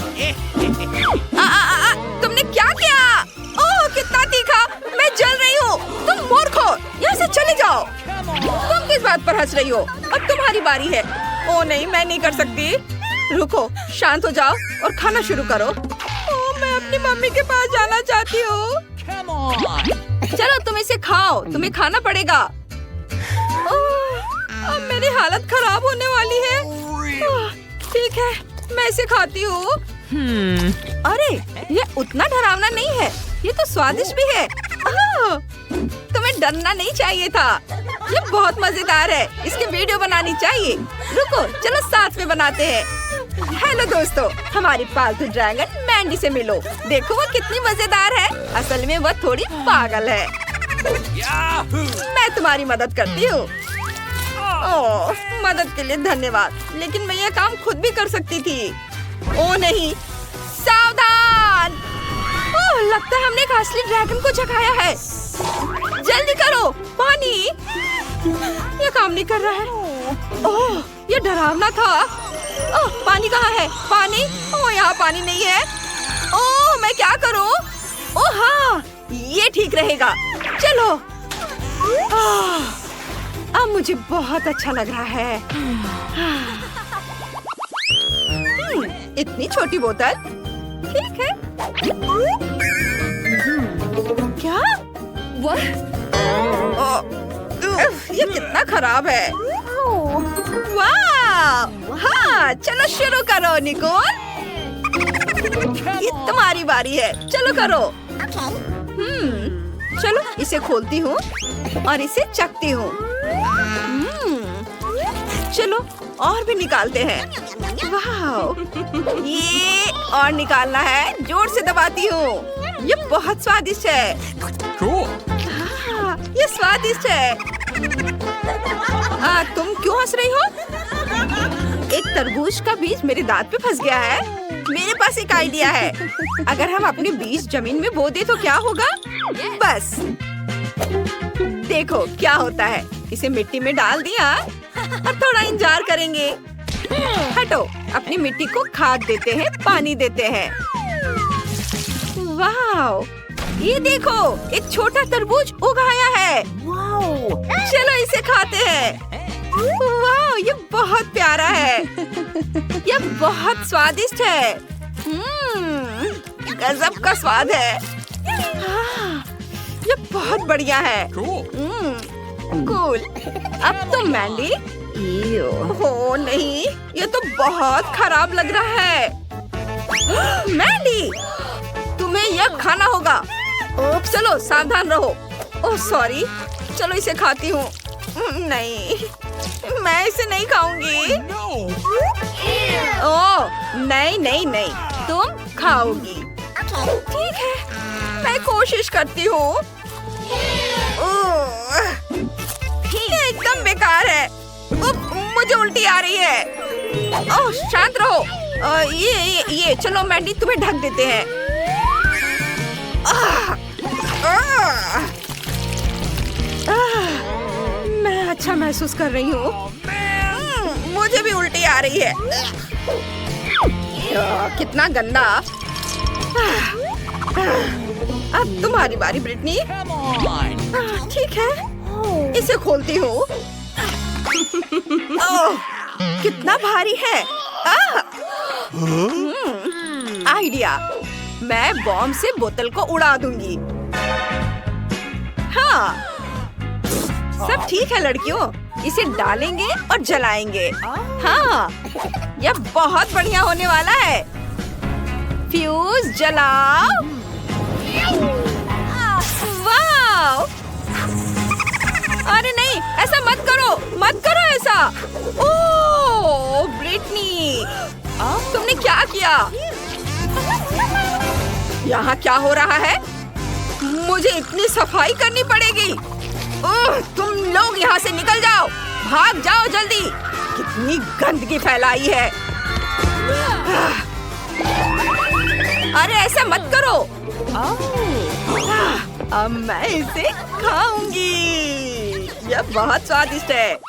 तुमने क्या किया? ओह कितना तीखा, मैं जल रही हूँ। तुम मूर्ख हो, यहाँ से चले जाओ। तुम किस बात पर हंस रही हो? अब तुम्हारी बारी है। ओह नहीं, मैं नहीं कर सकती। रुको, शांत हो जाओ और खाना शुरू करो। ओह, मैं अपनी मम्मी के पास जाना चाहती हूँ। चलो तुम इसे खाओ, तुम्हें खाना पड़ेगा। अब मेरी हालत खराब होने वाली है। ठीक है, मैं इसे खाती हूँ। अरे, ये उतना डरावना नहीं है, ये तो स्वादिष्ट भी है। तुम्हें डरना नहीं चाहिए था। ये बहुत मजेदार है, इसकी वीडियो बनानी चाहिए। रुको, चलो साथ में बनाते हैं। हेलो दोस्तों, हमारी पालतू ड्रैगन मैंडी से मिलो। देखो वो कितनी मजेदार है। असल में वह थोड़ी पागल है। मैं तुम्हारी मदद करती हूँ। ओह, मदद के लिए धन्यवाद, लेकिन मैं यह काम खुद भी कर सकती थी। ओह नहीं, सावधान! ओह, लगता है हमने एक असली ड्रैगन को जगाया है। जल्दी करो, पानी! यह काम नहीं कर रहा है। ओह, यह डरावना था। ओह, पानी कहाँ है? पानी? ओह, यहाँ पानी नहीं है। ओह, मैं क्या करूँ? ओह हाँ, ये ठीक रहेगा। चलो। अब मुझे बहुत अच्छा लग रहा है। इतनी छोटी बोतल, ठीक है। क्या? ये कितना खराब है। वाह! हाँ, चलो शुरू करो निकोल। ये तुम्हारी बारी है, चलो करो। चलो इसे खोलती हूँ और इसे चखती हूँ। चलो और भी निकालते हैं। वाह! ये और निकालना है, जोर से दबाती हूँ। ये बहुत स्वादिष्ट है। हाँ, ये स्वादिष्ट है। तुम क्यों हंस रही हो? एक तरबूज का बीज मेरे दांत पे फंस गया है। मेरे पास एक आइडिया है। अगर हम अपने बीज जमीन में बो दे तो क्या होगा? बस देखो क्या होता है। इसे मिट्टी में डाल दिया और थोड़ा इंतजार करेंगे। हटो, अपनी मिट्टी को खाद देते हैं, पानी देते हैं। वाह! ये देखो, एक छोटा तरबूज उग आया है। चलो इसे खाते हैं। वाह, ये बहुत प्यारा है। ये बहुत स्वादिष्ट है। गजब का स्वाद है। ये बहुत बढ़िया है। कूल। अब तो मैंडी। हो नहीं, ये तो बहुत खराब लग रहा है। मैंडी, तुम्हें यह खाना होगा। चलो सावधान रहो। ओह सॉरी, चलो इसे खाती हूँ। नहीं, मैं इसे नहीं खाऊंगी। ओह नहीं नहीं नहीं, तुम खाओगी। ठीक है, मैं कोशिश करती हूँ। ये एकदम बेकार है। मुझे उल्टी आ रही है। ओह शांत रहो। ये चलो मैंडी, तुम्हें ढक देते हैं। मैं अच्छा महसूस कर रही हूँ। मुझे भी उल्टी आ रही है। कितना गंदा। अब तुम्हारी बारी ब्रिटनी। ठीक है, इसे खोलती हूँ। कितना भारी है। आइडिया, मैं बॉम्ब से बोतल को उड़ा दूंगी। हाँ, सब ठीक है लड़कियों, इसे डालेंगे और जलाएंगे। हाँ, यह बहुत बढ़िया होने वाला है। फ्यूज जलाओ। वाह! अरे नहीं, ऐसा मत करो, मत करो ऐसा। ओह ब्रिटनी, तुमने क्या किया? यहाँ क्या हो रहा है? मुझे इतनी सफाई करनी पड़ेगी। तुम लोग यहाँ से निकल जाओ, भाग जाओ जल्दी। कितनी गंदगी फैलाई है। अरे ऐसा मत करो। अब मैं इसे खाऊंगी। यह बहुत स्वादिष्ट है।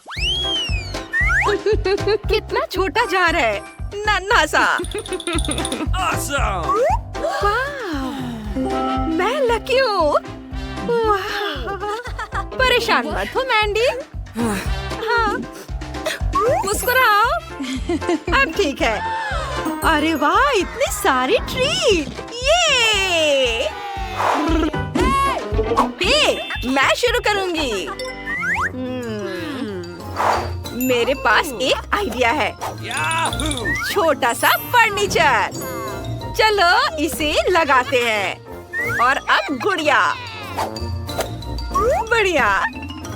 कितना छोटा जार है, नन्हा सा। मैं लकी हूँ। परेशान मत हो मैंडी। हाँ, मुस्कुराओ। अब ठीक है। अरे वाह, इतनी सारी ट्रीट। ये मैं शुरू करूंगी। मेरे पास एक आइडिया है। छोटा सा फर्नीचर। चलो इसे लगाते हैं। और अब गुड़िया। बढ़िया।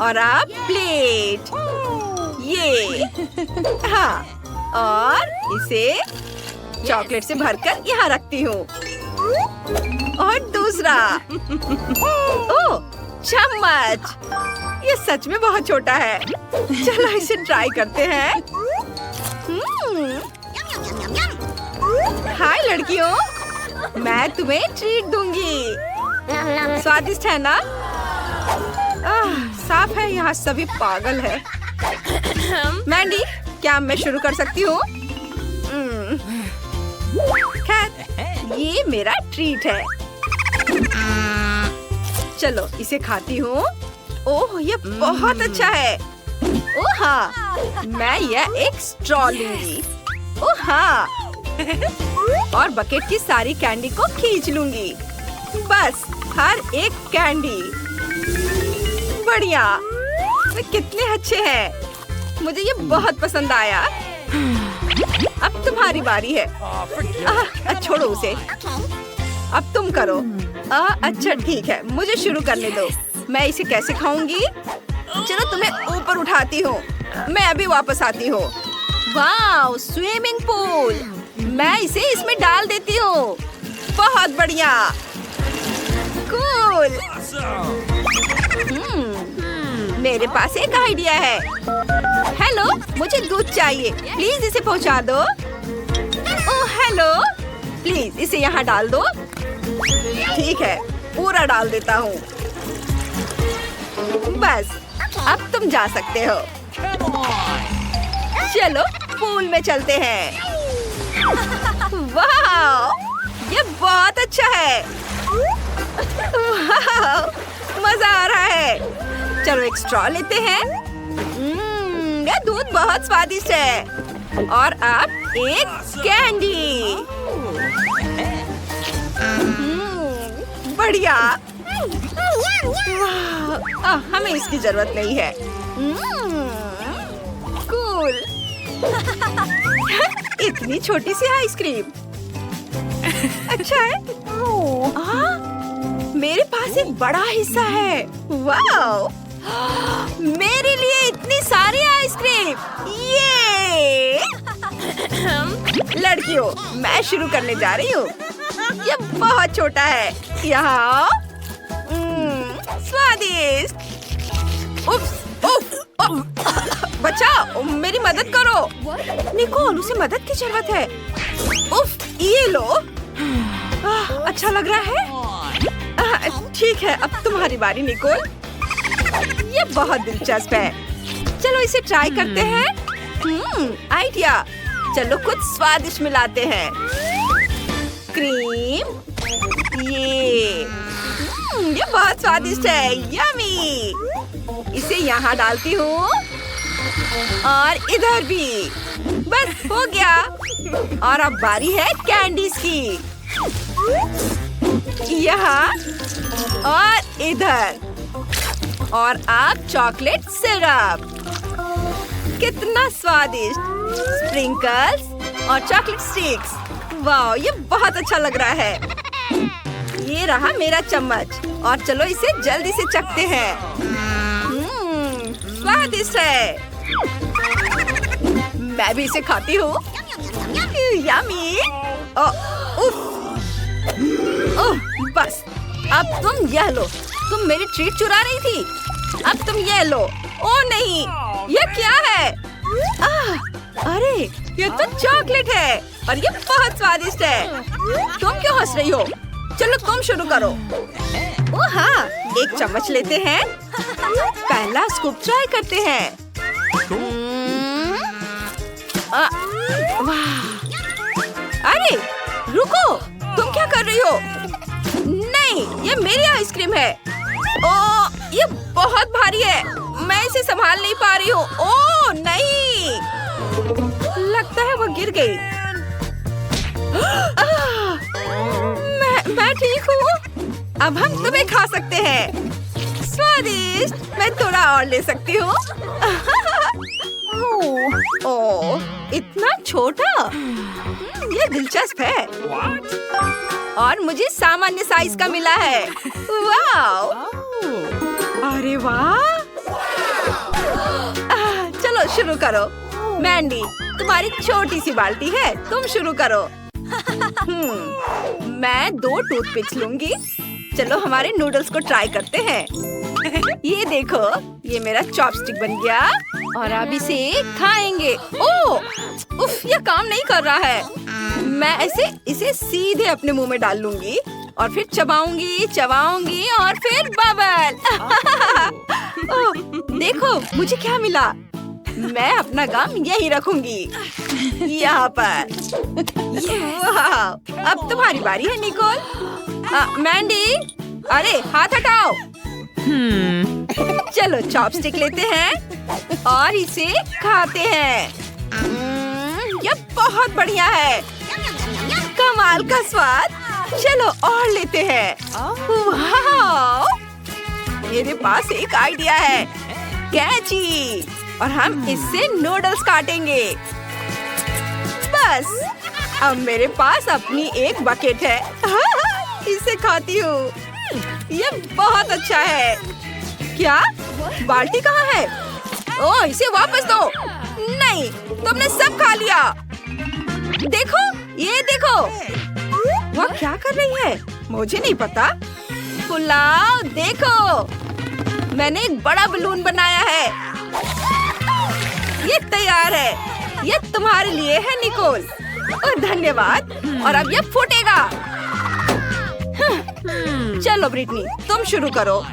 और अब प्लेट। ये। हाँ, और इसे चॉकलेट से भरकर यहाँ रखती हूँ। और दूसरा। ओह, चम्मच। ये सच में बहुत छोटा है। चलो इसे ट्राई करते हैं। हाय लड़कियों, मैं तुम्हें ट्रीट दूंगी। स्वादिष्ट है ना? साफ है, यहाँ सभी पागल है। मैंडी, क्या मैं शुरू कर सकती हूँ? खैर, ये मेरा ट्रीट है। चलो इसे खाती हूँ। ओह, ये बहुत अच्छा है। ओह हाँ, मैं यह एक स्ट्रॉ लूंगी। ओह हाँ, और बकेट की सारी कैंडी को खींच लूंगी। बस हर एक कैंडी। बढ़िया, वे कितने अच्छे हैं। मुझे ये बहुत पसंद आया। अब तुम्हारी बारी है। छोड़ो उसे, अब तुम करो। अच्छा ठीक है, मुझे शुरू करने दो। मैं इसे कैसे खाऊंगी? चलो तुम्हें ऊपर उठाती हूँ। मैं अभी वापस आती हूँ। वाह, स्विमिंग पूल। मैं इसे इसमें डाल देती हूँ। बहुत बढ़िया, कूल। मेरे पास एक आइडिया है। हेलो, मुझे दूध चाहिए। प्लीज इसे पहुँचा दो। ओह हेलो, प्लीज इसे यहाँ डाल दो। ठीक है, पूरा डाल देता हूँ। बस अब तुम जा सकते हो। चलो पूल में चलते हैं। वाह, ये बहुत अच्छा है। वाह, मजा आ रहा है। चलो एक स्ट्रॉ लेते हैं। यह दूध बहुत स्वादिष्ट है। और अब एक कैंडी। बढ़िया। वाह, हमें इसकी जरूरत नहीं है। कूल। इतनी छोटी सी आइसक्रीम। अच्छा है। मेरे पास एक बड़ा हिस्सा है। वाह, मेरे लिए इतनी सारी आइसक्रीम। ये लड़कियों, मैं शुरू करने जा रही हूँ। ये बहुत छोटा है। यहाँ स्वादिष्ट। उफ्स, उफ, बचाओ, मेरी मदद करो। निकोल, उसे मदद की जरूरत है। उफ, ये लो। अच्छा लग रहा है। ठीक है, अब तुम्हारी बारी निकोल। ये बहुत दिलचस्प है। चलो इसे ट्राई करते हैं। आइडिया। चलो कुछ स्वादिष्ट मिलाते हैं। क्रीम। ये बहुत स्वादिष्ट है। यम्मी। इसे यहाँ डालती हूँ और इधर भी। बस हो गया। और अब बारी है कैंडीज की। यहाँ और इधर। और अब चॉकलेट सिरप। कितना स्वादिष्ट। स्प्रिंकल्स और चॉकलेट स्टिक्स। वाह, ये बहुत अच्छा लग रहा है। ये रहा मेरा चम्मच। और चलो इसे जल्दी से चखते हैं। स्वादिष्ट है। मैं भी इसे खाती हूँ। यम्मी। बस अब तुम यह लो। तुम मेरी ट्रीट चुरा रही थी। अब तुम ये लो। ओ नहीं, ये क्या है? अरे, ये तो चॉकलेट है और ये बहुत स्वादिष्ट है। तुम क्यों हंस रही हो? चलो तुम शुरू करो। ओ हाँ, एक चम्मच लेते हैं। पहला स्कूप ट्राई करते हैं। वाह! अरे रुको, तुम क्या कर रही हो? नहीं, ये मेरी आइसक्रीम है। ओ, ये बहुत भारी है। मैं इसे संभाल नहीं पा रही हूँ। ओ नहीं, लगता है वो गिर गई। मैं ठीक हूँ। अब हम तुम्हें खा सकते हैं। स्वादिष्ट। मैं थोड़ा और ले सकती हूँ। ओह, इतना छोटा। ये दिलचस्प है। और मुझे सामान्य साइज का मिला है। वाह! अरे वाह! चलो शुरू करो। मैंडी, तुम्हारी छोटी सी बाल्टी है, तुम शुरू करो। मैं 2 टूथपिक्स लूंगी। चलो हमारे नूडल्स को ट्राई करते हैं। ये देखो, ये मेरा चॉपस्टिक बन गया और अब इसे खाएंगे। ओह, उफ, ये काम नहीं कर रहा है। मैं इसे सीधे अपने मुंह में डाल लूंगी और फिर चबाऊंगी और फिर बबल। ओह, देखो मुझे क्या मिला। मैं अपना गम यहीं रखूंगी, यहाँ पर। वाह, अब तुम्हारी बारी है निकोल। मैंडी, अरे हाथ हटाओ। चलो चॉपस्टिक लेते हैं और इसे खाते हैं। ये बहुत बढ़िया है, कमाल का स्वाद। चलो और लेते हैं। वाह, मेरे पास एक आइडिया है, कैची, और हम इससे नूडल्स काटेंगे। बस, अब मेरे पास अपनी एक बकेट है। इसे खाती हूँ, ये बहुत अच्छा है। क्या? बाल्टी कहाँ है? ओह, इसे वापस दो। नहीं, तुमने सब खा लिया। देखो, ये देखो। वह क्या कर रही है? मुझे नहीं पता। पुलाव, देखो, मैंने एक बड़ा बलून बनाया है। ये तैयार है। ये तुम्हारे लिए है निकोल। ओह, धन्यवाद। और अब ये फूटेगा। चलो ब्रिटनी, तुम शुरू करो।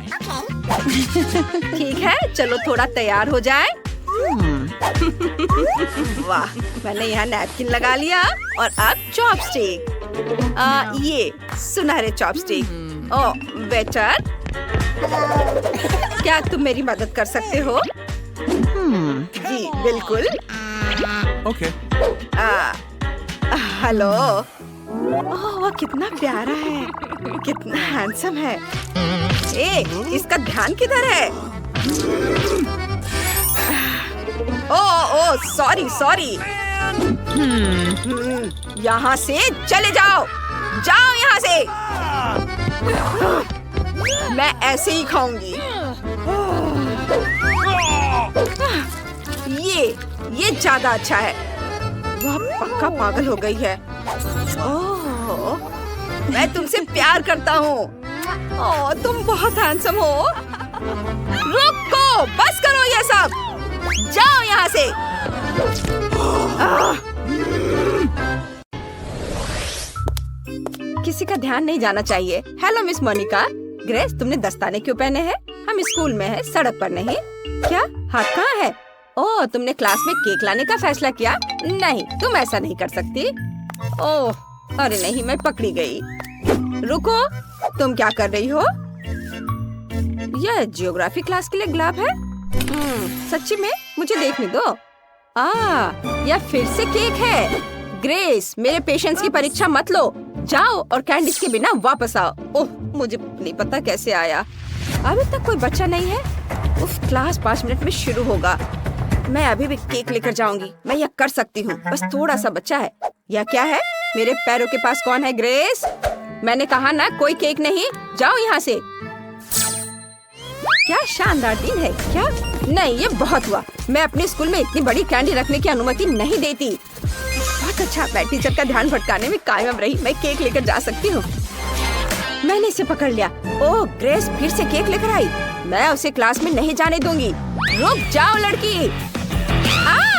ठीक है, चलो थोड़ा तैयार हो जाए। वाह, मैंने यहाँ नैपकिन लगा लिया और अब चॉपस्टिक। ये सुनहरे चॉपस्टिक। ओह वेटर, क्या तुम मेरी मदद कर सकते हो? जी बिल्कुल। ओके। हेलो। ओह, वह कितना प्यारा है, कितना हैंडसम है। इसका ध्यान किधर है? ओह, सॉरी। यहाँ से चले जाओ यहाँ से। मैं ऐसे ही खाऊंगी। ये ज्यादा अच्छा है। वह पक्का पागल हो गई है। ओह, मैं तुमसे प्यार करता हूँ। ओह, तुम बहुत हैंडसम हो। रुको, बस करो ये सब। जाओ यहाँ से। किसी का ध्यान नहीं जाना चाहिए। Hello miss Monika. ग्रेस, तुमने दस्ताने क्यों पहने हैं? हम स्कूल में हैं, सड़क पर नहीं। क्या? हाथ कहाँ है? ओह, तुमने क्लास में केक लाने का फैसला किया? नहीं, तुम ऐसा नहीं कर सकती। ओह, अरे नहीं, मैं पकड़ी गई। रुको, तुम क्या कर रही हो? यह जियोग्राफी क्लास के लिए गुलाब है? सच्ची में? मुझे देखने दो। यह फिर से केक है। ग्रेस, मेरे पेशेंस की परीक्षा मत लो। जाओ और कैंडीज के बिना वापस आओ। ओह, मुझे नहीं पता कैसे आया। अभी तक कोई बच्चा नहीं है। उफ, क्लास 5 मिनट में शुरू होगा। मैं अभी भी केक लेकर जाऊंगी। मैं यह कर सकती हूँ, बस थोड़ा सा बच्चा है। यह क्या है? मेरे पैरों के पास कौन है? ग्रेस, मैंने कहा ना, कोई केक नहीं। जाओ यहाँ से। क्या शानदार दिन है। क्या? नहीं, ये बहुत हुआ। मैं अपने स्कूल में इतनी बड़ी कैंडी रखने की अनुमति नहीं देती। बहुत अच्छा, मैं टीचर का ध्यान भटकाने में कामयाब रही। मैं केक लेकर जा सकती हूँ। मैंने इसे पकड़ लिया। ओह, ग्रेस फिर से केक लेकर आई। मैं उसे क्लास में नहीं जाने दूंगी। रुक जाओ लड़की।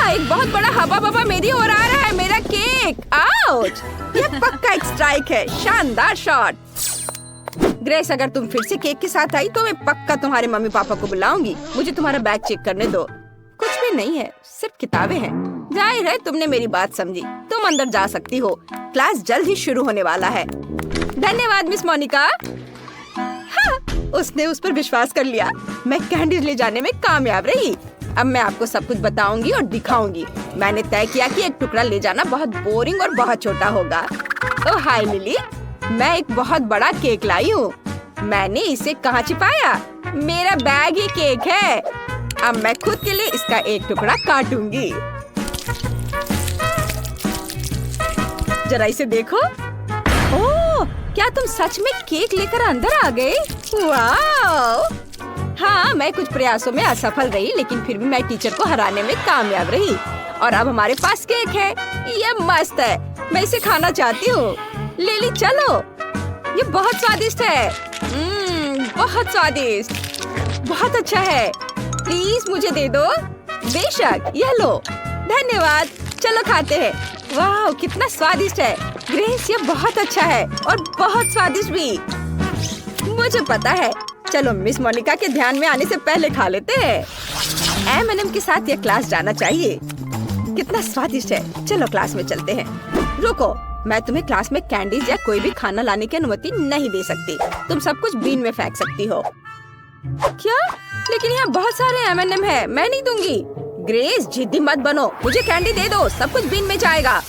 एक बहुत बड़ा हवा बबा मेरी ओर आ रहा है। मेरा केक। आउच! यह पक्का एक स्ट्राइक है। शानदार शॉट। ग्रेस, अगर तुम फिर से केक के साथ आई तो मैं पक्का तुम्हारे मम्मी पापा को बुलाऊंगी। मुझे तुम्हारा बैग चेक करने दो। कुछ भी नहीं है, सिर्फ किताबें हैं। जाहिर है तुमने मेरी बात समझी। तुम अंदर जा सकती हो। क्लास जल्द ही शुरू होने वाला है। धन्यवाद मिस मोनिका। हाँ, उसने उस पर विश्वास कर लिया। मैं कैंडीज ले जाने में कामयाब रही। अब मैं आपको सब कुछ बताऊंगी और दिखाऊंगी। मैंने तय किया कि एक टुकड़ा ले जाना बहुत बोरिंग और बहुत छोटा होगा। ओह हाय लिली, मैं एक बहुत बड़ा केक लाई हूँ। मैंने इसे कहाँ छिपाया? मेरा बैग ही केक है। अब मैं खुद के लिए इसका एक टुकड़ा काटूंगी। जरा इसे देखो। ओह, क्या तुम सच में केक लेकर अंदर आ गए? वाह! हाँ, मैं कुछ प्रयासों में असफल रही, लेकिन फिर भी मैं टीचर को हराने में कामयाब रही। और अब हमारे पास केक है। ये मस्त है। मैं इसे खाना चाहती हूँ। लिली चलो, ये बहुत स्वादिष्ट है। बहुत स्वादिष्ट। बहुत अच्छा है, प्लीज मुझे दे दो। बेशक, यह लो। धन्यवाद, चलो खाते हैं। वाह, कितना स्वादिष्ट है। ग्रेस, ये बहुत अच्छा है और बहुत स्वादिष्ट भी। मुझे पता है। चलो मिस मोनिका के ध्यान में आने से पहले खा लेते हैं। M&M के साथ ये क्लास जाना चाहिए। कितना स्वादिष्ट है। चलो क्लास में चलते हैं। रुको, मैं तुम्हें क्लास में कैंडीज या कोई भी खाना लाने की अनुमति नहीं दे सकती। तुम सब कुछ बीन में फेंक सकती हो। क्या? लेकिन यहाँ बहुत सारे M&M है, मैं नहीं दूंगी। ग्रेस, जिद्दी मत बनो, मुझे कैंडी दे दो, सब कुछ बीन में जाएगा।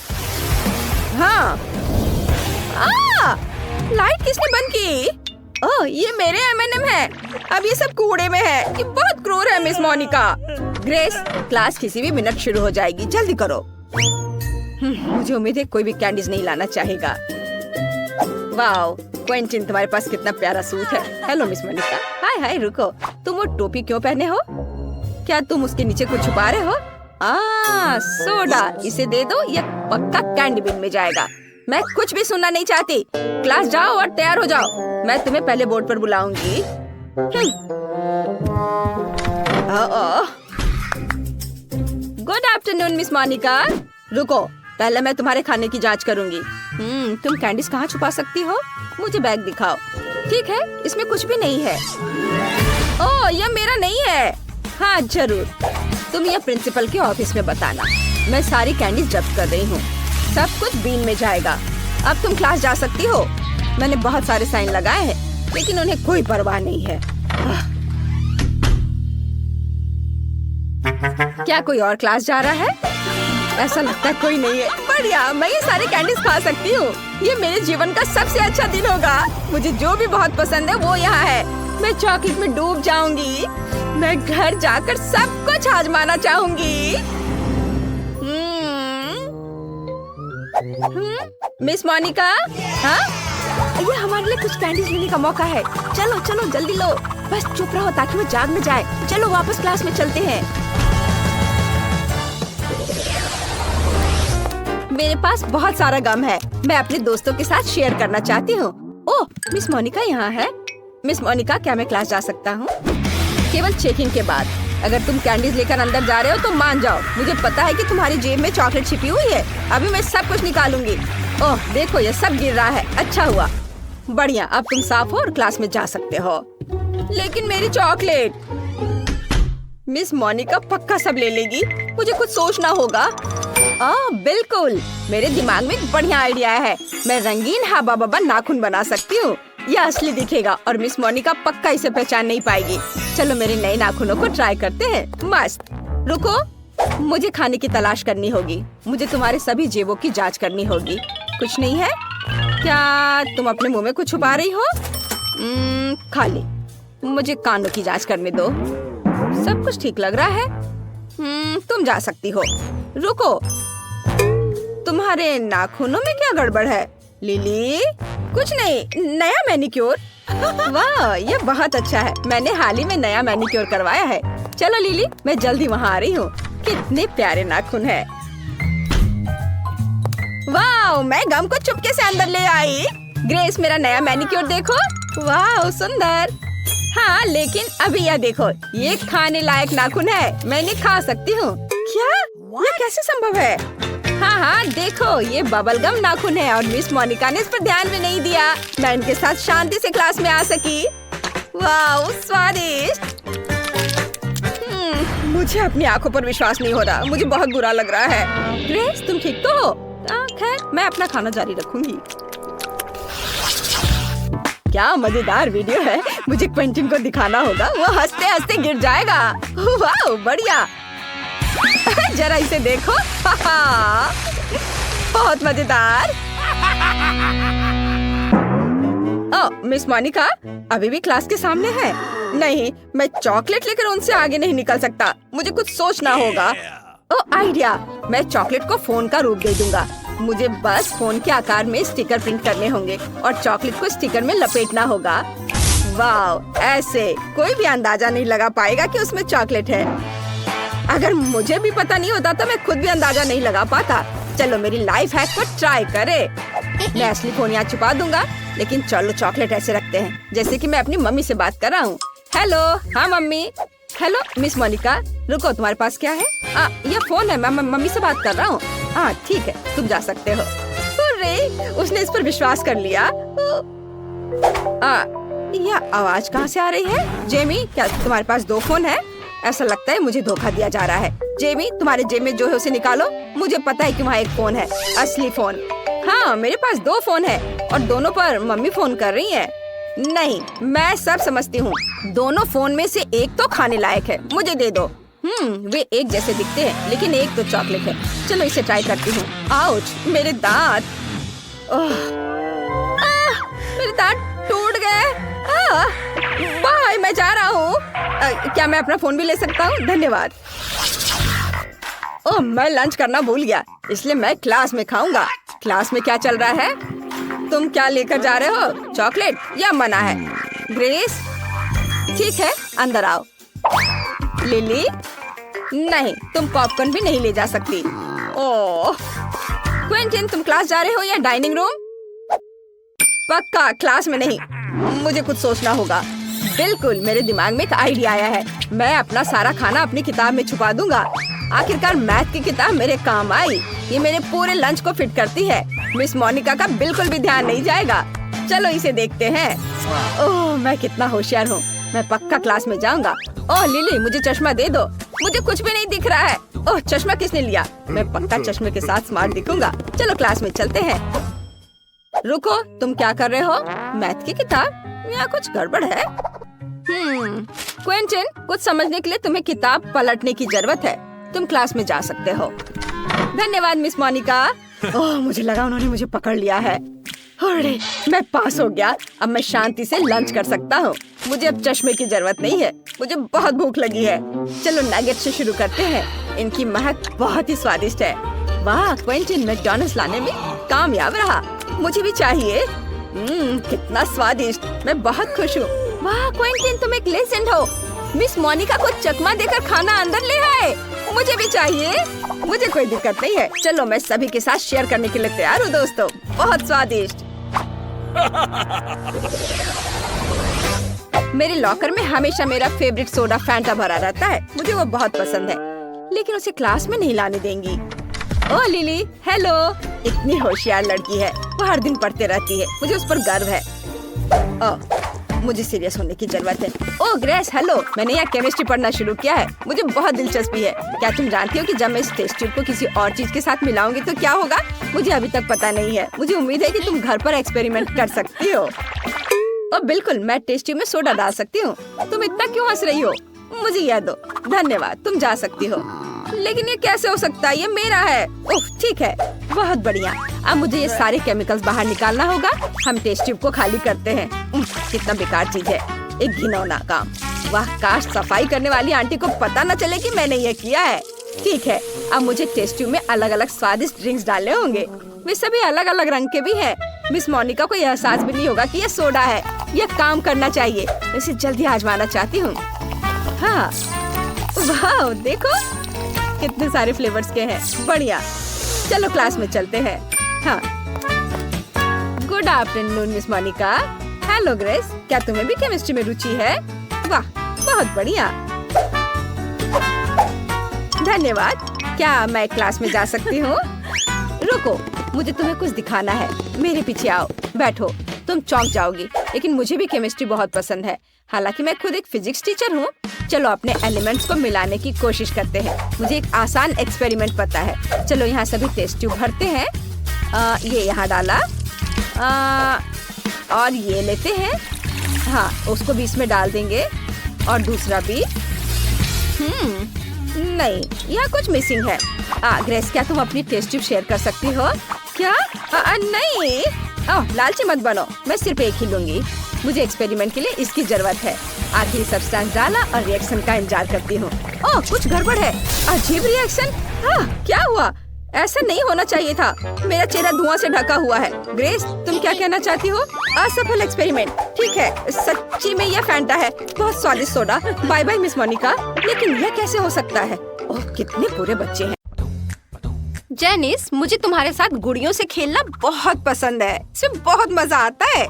हाँ। लाइट किसने बंद की? ओह, ये मेरे M&M है। अब ये सब कूड़े में है। ये बहुत क्रूर है मिस मोनिका। ग्रेस, क्लास किसी भी मिनट शुरू हो जाएगी, जल्दी करो। मुझे उम्मीद है कोई भी कैंडीज नहीं लाना चाहेगा। वाओ, क्वेंटिन, तुम्हारे पास कितना प्यारा सूट है। Hello miss Monica. Hi hi, रुको, तुम वो टोपी क्यों पहने हो? क्या तुम उसके नीचे कुछ छुपा रहे हो? सोडा, इसे दे दो, ये पक्का कैंडी बिन में जाएगा। मैं कुछ भी सुनना नहीं चाहती। क्लास जाओ और तैयार हो जाओ। मैं तुम्हें पहले बोर्ड पर बुलाऊंगी। Good afternoon miss Monica. रुको, पहले मैं तुम्हारे खाने की जांच करूंगी। तुम कैंडीज कहाँ छुपा सकती हो? मुझे बैग दिखाओ। ठीक है, इसमें कुछ भी नहीं है। ओह, यह मेरा नहीं है। हाँ जरूर, तुम यह प्रिंसिपल के ऑफिस में बताना। मैं सारी कैंडीज जब्त कर रही हूँ। सब कुछ बीन में जाएगा। अब तुम क्लास जा सकती हो। मैंने बहुत सारे साइन लगाए हैं, लेकिन उन्हें कोई परवाह नहीं है। क्या कोई और क्लास जा रहा है? ऐसा लगता है कोई नहीं है। बढ़िया, मैं ये सारे कैंडीज खा सकती हूँ। ये मेरे जीवन का सबसे अच्छा दिन होगा। मुझे जो भी बहुत पसंद है वो यहाँ है। मैं चॉकलेट में डूब जाऊंगी। मैं घर जाकर सब कुछ आजमाना चाहूंगी। मिस मोनिका, हाँ? ये हमारे लिए कुछ कैंडीज लेने का मौका है। चलो चलो जल्दी लो। बस चुप रहो ताकि वो जाग न जाए। चलो वापस क्लास में चलते हैं। मेरे पास बहुत सारा गम है। मैं अपने दोस्तों के साथ शेयर करना चाहती हूँ। ओह, मिस मोनिका यहाँ है। मिस मोनिका, क्या मैं क्लास जा सकता हूँ? केवल चेकिंग के बाद। अगर तुम कैंडीज लेकर अंदर जा रहे हो तो मान जाओ। मुझे पता है कि तुम्हारी जेब में चॉकलेट छिपी हुई है। अभी मैं सब कुछ निकालूंगी। ओह देखो, ये सब गिर रहा है। अच्छा हुआ। बढ़िया, अब तुम साफ हो और क्लास में जा सकते हो। लेकिन मेरी चॉकलेट। मिस मोनिका पक्का सब ले लेगी। मुझे कुछ सोचना होगा। बिल्कुल, मेरे दिमाग में एक बढ़िया आइडिया है। मैं रंगीन हाबा बाबा नाखून बना सकती हूँ। यह असली दिखेगा और मिस मोनिका पक्का इसे पहचान नहीं पाएगी। चलो मेरे नए नाखूनों को ट्राई करते हैं। मस्त। रुको, मुझे खाने की तलाश करनी होगी। मुझे तुम्हारे सभी जेबों की जांच करनी होगी। कुछ नहीं है? क्या तुम अपने मुंह में कुछ छुपा रही हो? खाली। मुझे कानों की जांच करने दो। सब कुछ ठीक लग रहा है। तुम जा सकती हो। रुको, तुम्हारे नाखूनों में क्या गड़बड़ है? लिली, कुछ नहीं, नया मैनिक्योर। वाह, ये बहुत अच्छा है। मैंने हाल ही में नया मैनिक्योर करवाया है। चलो लिली, मैं जल्दी वहाँ आ रही हूँ। कितने प्यारे नाखून है। वाह, मैं गम को चुपके से अंदर ले आई। ग्रेस, मेरा नया मैनिक्योर देखो। वाह, सुंदर। हाँ, लेकिन अभी यह देखो, ये खाने लायक नाखून है। मैं इन्हें खा सकती हूँ। क्या? ये कैसे संभव है? हाँ, देखो, ये बबल गम नाखून है और मिस मोनिका ने इस पर ध्यान भी नहीं दिया। मैं इनके साथ शांति से क्लास में आ सकी। वाह, स्वादिष्ट। मुझे अपनी आंखों पर विश्वास नहीं हो रहा। मुझे बहुत बुरा लग रहा है। ग्रेस, तुम ठीक तो हो? खैर, मैं अपना खाना जारी रखूंगी। क्या मजेदार वीडियो है। मुझे क्वेंटिन को दिखाना होगा। वो हंसते हंसते गिर जाएगा। वाह, बढ़िया। जरा इसे देखो। बहुत मजेदार। मिस मोनिका अभी भी क्लास के सामने है। नहीं, मैं चॉकलेट लेकर उनसे आगे नहीं निकल सकता। मुझे कुछ सोचना होगा। आइडिया, मैं चॉकलेट को फोन का रूप दे दूंगा। मुझे बस फोन के आकार में स्टिकर प्रिंट करने होंगे और चॉकलेट को स्टिकर में लपेटना होगा। वाह, ऐसे कोई भी अंदाजा नहीं लगा पाएगा कि उसमें चॉकलेट है। अगर मुझे भी पता नहीं होता तो मैं खुद भी अंदाजा नहीं लगा पाता। चलो मेरी लाइफ हैक को ट्राई करे। मैं असली फोन यहाँ छुपा दूंगा, लेकिन चलो चॉकलेट ऐसे रखते हैं जैसे कि मैं अपनी मम्मी से बात कर रहा हूँ। हेलो। हाँ मम्मी। हेलो मिस मोनिका, रुको, तुम्हारे पास क्या है? ये फोन है, मैं मम्मी से बात कर रहा हूँ। हाँ ठीक है, तुम जा सकते हो। अरे उसने इस पर विश्वास कर लिया। यह आवाज कहाँ से आ रही है? जेमी, क्या तुम्हारे पास 2 फोन है? ऐसा लगता है मुझे धोखा दिया जा रहा है। जेमी, तुम्हारे जेब में जो है उसे निकालो। मुझे पता है कि वहाँ एक फोन है, असली फोन। हाँ, मेरे पास 2 फोन है और दोनों पर मम्मी फोन कर रही है। नहीं, मैं सब समझती हूँ। दोनों फोन में से एक तो खाने लायक है, मुझे दे दो। वे एक जैसे दिखते हैं, लेकिन एक तो चॉकलेट है। चलो इसे ट्राई करती हूँ। आउच, मेरे दांत। मेरे दांत टूट गए। बाय, मैं जा रहा हूँ। क्या मैं अपना फोन भी ले सकता हूँ? धन्यवाद। ओह, मैं लंच करना भूल गया, इसलिए मैं क्लास में खाऊंगा। क्लास में क्या चल रहा है? तुम क्या लेकर जा रहे हो? चॉकलेट या मना है? ग्रेस, ठीक है, अंदर आओ। लिली, नहीं, तुम पॉपकॉर्न भी नहीं ले जा सकती। ओह, क्विंटन, तुम क्लास जा रहे हो या डाइनिंग रूम? पक्का क्लास में नहीं, मुझे कुछ सोचना होगा। बिल्कुल, मेरे दिमाग में एक आइडिया आया है। मैं अपना सारा खाना अपनी किताब में छुपा दूंगा। आखिरकार मैथ की किताब मेरे काम आई। ये मेरे पूरे लंच को फिट करती है। मिस मोनिका का बिल्कुल भी ध्यान नहीं जाएगा। चलो इसे देखते हैं। ओह, मैं कितना होशियार हूँ। मैं पक्का क्लास में जाऊंगा। ओह लिली, मुझे चश्मा दे दो, मुझे कुछ भी नहीं दिख रहा है। ओह, चश्मा किसने लिया? मैं पक्का चश्मे के साथ स्मार्ट दिखूंगा। चलो क्लास में चलते हैं। रुको, तुम क्या कर रहे हो? मैथ की किताब? यहाँ कुछ गड़बड़ है। क्विंटन, कुछ समझने के लिए तुम्हें किताब पलटने की जरूरत है। तुम क्लास में जा सकते हो। धन्यवाद मिस मोनिका। ओह, मुझे लगा उन्होंने मुझे पकड़ लिया है। अरे, मैं पास हो गया। अब मैं शांति से लंच कर सकता हूँ। मुझे अब चश्मे की जरूरत नहीं है। मुझे बहुत भूख लगी है। चलो नगेट से शुरू करते हैं। इनकी महक बहुत ही स्वादिष्ट है। वाह, क्विंटन मैकडॉनल्ड्स लाने में कामयाब रहा। मुझे भी चाहिए। कितना स्वादिष्ट। मैं बहुत खुश हूँ। वाह क्विंटन, तुम एक लेजेंड हो। मिस मोनिका को चकमा देकर खाना अंदर ले आए। मुझे भी चाहिए। मुझे कोई दिक्कत नहीं है। चलो, मैं सभी के साथ शेयर करने के लिए तैयार हूँ दोस्तों। बहुत स्वादिष्ट। मेरे लॉकर में हमेशा मेरा फेवरेट सोडा फैंटा भरा रहता है। मुझे वो बहुत पसंद है, लेकिन उसे क्लास में नहीं लाने देंगी। ओह लिली, हेलो। इतनी होशियार लड़की है, वो हर दिन पढ़ते रहती है। मुझे उस पर गर्व है। ओह, मुझे सीरियस होने की जरूरत है। ओह ग्रेस, हेलो। मैंने यहाँ केमिस्ट्री पढ़ना शुरू किया है। मुझे बहुत दिलचस्पी है। क्या तुम जानती हो कि जब मैं इस टेस्ट ट्यूब को किसी और चीज के साथ मिलाऊंगी तो क्या होगा? मुझे अभी तक पता नहीं है। मुझे उम्मीद है कि तुम घर पर एक्सपेरिमेंट कर सकती हो। ओह बिल्कुल, मैं टेस्ट ट्यूब में सोडा डाल सकती हूँ। तुम इतना क्यों हंस रही हो? मुझे यह दो। धन्यवाद, तुम जा सकती हो। लेकिन ये कैसे हो सकता है? ये मेरा है। ओह ठीक है, बहुत बढ़िया। अब मुझे ये सारे केमिकल्स बाहर निकालना होगा। हम टेस्ट ट्यूब को खाली करते हैं। कितना बेकार चीज है, एक घिनौना काम। वाह, काश सफाई करने वाली आंटी को पता न चले कि मैंने ये किया है। ठीक है, अब मुझे टेस्ट ट्यूब में अलग अलग स्वादिष्ट ड्रिंक्स डालने होंगे। वे सभी अलग अलग रंग के भी हैं। मिस मोनिका को यह एहसास भी नहीं होगा कि ये सोडा है। यह काम करना चाहिए। इसे जल्दी आजमाना चाहती हूँ। हाँ, वाह देखो कितने सारे फ्लेवर्स के हैं। बढ़िया, चलो क्लास में चलते हैं। हाँ, good afternoon miss Monica. Hello Grace, क्या तुम्हें भी केमिस्ट्री में रुचि है? वाह, बहुत बढ़िया। धन्यवाद। क्या मैं क्लास में जा सकती हूँ? रुको, मुझे तुम्हें कुछ दिखाना है। मेरे पीछे आओ, बैठो। तुम चौंक जाओगी, लेकिन मुझे भी केमिस्ट्री बहुत पसंद है। हालांकि मैं खुद एक फिजिक्स टीचर हूँ। चलो अपने एलिमेंट्स को मिलाने की कोशिश करते हैं। मुझे एक आसान एक्सपेरिमेंट पता है। चलो यहाँ सभी टेस्ट ट्यूब भरते हैं। ये यहाँ डाला। और ये लेते हैं। हाँ, उसको भी इसमें डाल देंगे और दूसरा भी। नहीं, यहाँ कुछ मिसिंग है। ग्रेस, क्या तुम अपनी टेस्ट ट्यूब शेयर कर सकती हो? क्या? नहीं। लालची मत बनो, मैं सिर्फ एक ही लूंगी। मुझे एक्सपेरिमेंट के लिए इसकी जरूरत है। आखिरी सब्सटेंस डाला और रिएक्शन का इंतजार करती हूँ। ओह, कुछ गड़बड़ है। अजीब रिएक्शन। क्या हुआ? ऐसा नहीं होना चाहिए था। मेरा चेहरा धुआं से ढका हुआ है। ग्रेस, तुम क्या कहना चाहती हो? असफल एक्सपेरिमेंट। ठीक है, सच्ची में यह फैंटा है। बहुत स्वादिष्ट soda. Bye bye miss Monica. लेकिन यह कैसे हो सकता है? ओह, कितने बुरे बच्चे हैं। जेनिस, मुझे तुम्हारे साथ गुड़ियों से खेलना बहुत पसंद है। इसमें बहुत मजा आता है,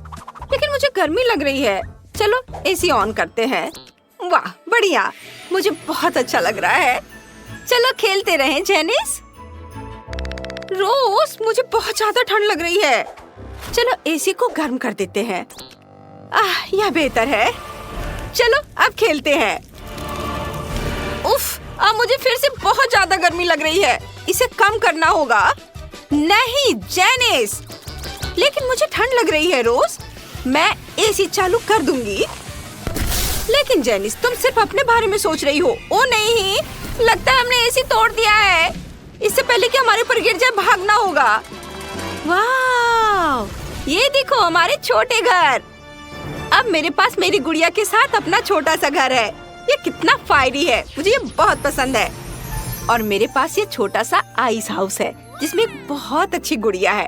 लेकिन मुझे गर्मी लग रही है। चलो एसी ऑन करते हैं। वाह बढ़िया, मुझे बहुत अच्छा लग रहा है। चलो खेलते रहें जेनिस। रोज मुझे बहुत ज्यादा ठंड लग रही है। चलो एसी को गर्म कर देते हैं। यह बेहतर है। चलो अब खेलते हैं। उफ, अब मुझे फिर से बहुत ज्यादा गर्मी लग रही है। इसे कम करना होगा। नहीं जेनिस, लेकिन मुझे ठंड लग रही है रोज। मैं एसी चालू कर दूंगी। लेकिन जेनिस, तुम सिर्फ अपने बारे में सोच रही हो। ओ नहीं, लगता है हमने एसी तोड़ दिया है। इससे पहले कि हमारे ऊपर गिर जाए भागना होगा। वाह, ये देखो हमारे छोटे घर। अब मेरे पास मेरी गुड़िया के साथ अपना छोटा सा घर है। ये कितना फायरी है, मुझे ये बहुत पसंद है। और मेरे पास ये छोटा सा आइस हाउस है जिसमें एक बहुत अच्छी गुड़िया है।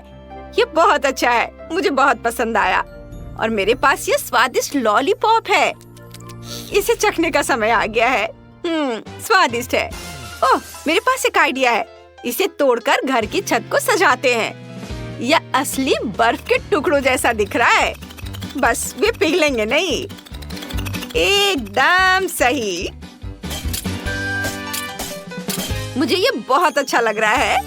ये बहुत अच्छा है, मुझे बहुत पसंद आया। और मेरे पास ये स्वादिष्ट लॉलीपॉप है। इसे चखने का समय आ गया है। स्वादिष्ट है। ओह, मेरे पास एक आइडिया है। इसे तोड़कर घर की छत को सजाते हैं। यह असली बर्फ के टुकड़ों जैसा दिख रहा है। बस वे पिघलेंगे नहीं। एकदम सही। मुझे ये बहुत अच्छा लग रहा है।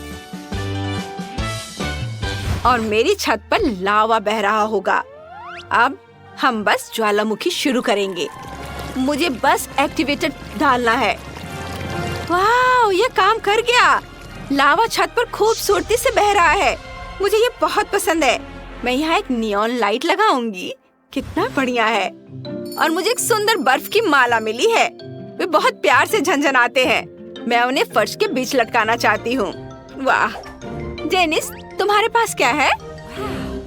और मेरी छत पर लावा बह रहा होगा। अब हम बस ज्वालामुखी शुरू करेंगे। मुझे बस एक्टिवेटर डालना है। वाह, ये काम कर गया। लावा छत पर खूबसूरती से बह रहा है। मुझे ये बहुत पसंद है। मैं यहाँ एक नियॉन लाइट लगाऊंगी। कितना बढ़िया है। और मुझे एक सुंदर बर्फ की माला मिली है। वे बहुत प्यार से झनझनाते हैं। मैं उन्हें फर्श के बीच लटकाना चाहती हूँ। वाह जेनिस, तुम्हारे पास क्या है?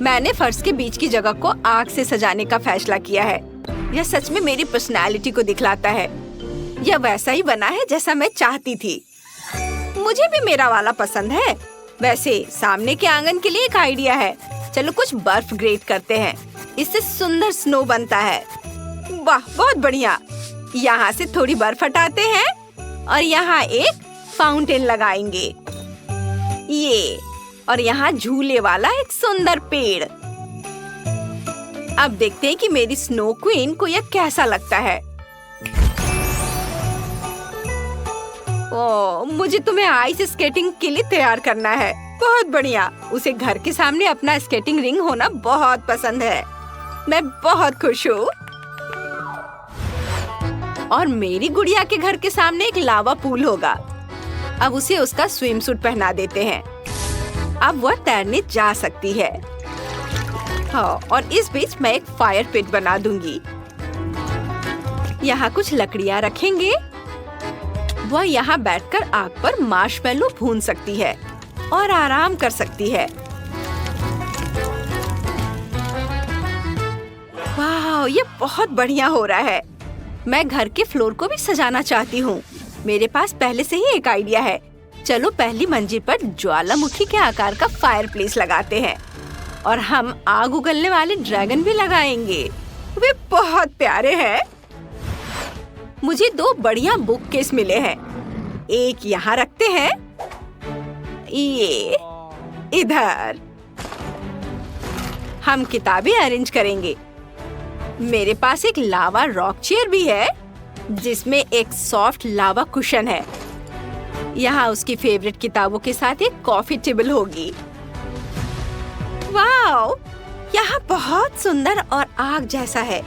मैंने फर्श के बीच की जगह को आग से सजाने का फैसला किया है। यह सच में मेरी पर्सनालिटी को दिखलाता है। यह वैसा ही बना है जैसा मैं चाहती थी। मुझे भी मेरा वाला पसंद है। वैसे सामने के आंगन के लिए एक आइडिया है। चलो कुछ बर्फ ग्रेट करते हैं। इससे सुंदर स्नो बनता है। वाह, बहुत बढ़िया। यहाँ से थोड़ी बर्फ हटाते हैं और यहाँ एक फाउंटेन लगाएंगे। ये, और यहाँ झूले वाला एक सुंदर पेड़। अब देखते हैं कि मेरी स्नो क्वीन को यह कैसा लगता है। ओह, मुझे तुम्हें आइस स्केटिंग के लिए तैयार करना है। बहुत बढ़िया। उसे घर के सामने अपना स्केटिंग रिंग होना बहुत पसंद है। मैं बहुत खुश हूँ। और मेरी गुड़िया के घर के सामने एक लावा पूल होगा। अब उसे उसका स्विम सूट पहना देते हैं। अब वह तैरने जा सकती है। हाँ, और इस बीच मैं एक फायर पिट बना दूंगी। यहाँ कुछ लकड़ियाँ रखेंगे। वह यहाँ बैठकर आग पर मार्शमैलो भून सकती है और आराम कर सकती है। वाह, ये बहुत बढ़िया हो रहा है। मैं घर के फ्लोर को भी सजाना चाहती हूँ। मेरे पास पहले से ही एक आइडिया है। चलो पहली मंजिल पर ज्वालामुखी के आकार का फायर प्लेस लगाते हैं। और हम आग उगलने वाले ड्रैगन भी लगाएंगे। वे बहुत प्यारे हैं। मुझे 2 बढ़िया बुक केस मिले हैं। एक यहाँ रखते हैं, ये इधर। हम किताबें अरेंज करेंगे। मेरे पास एक लावा रॉक चेयर भी है जिसमें एक सॉफ्ट लावा कुशन है। यहाँ उसकी फेवरेट किताबों के साथ एक कॉफी टेबल होगी। वाओ, यहाँ बहुत सुंदर और आग जैसा है।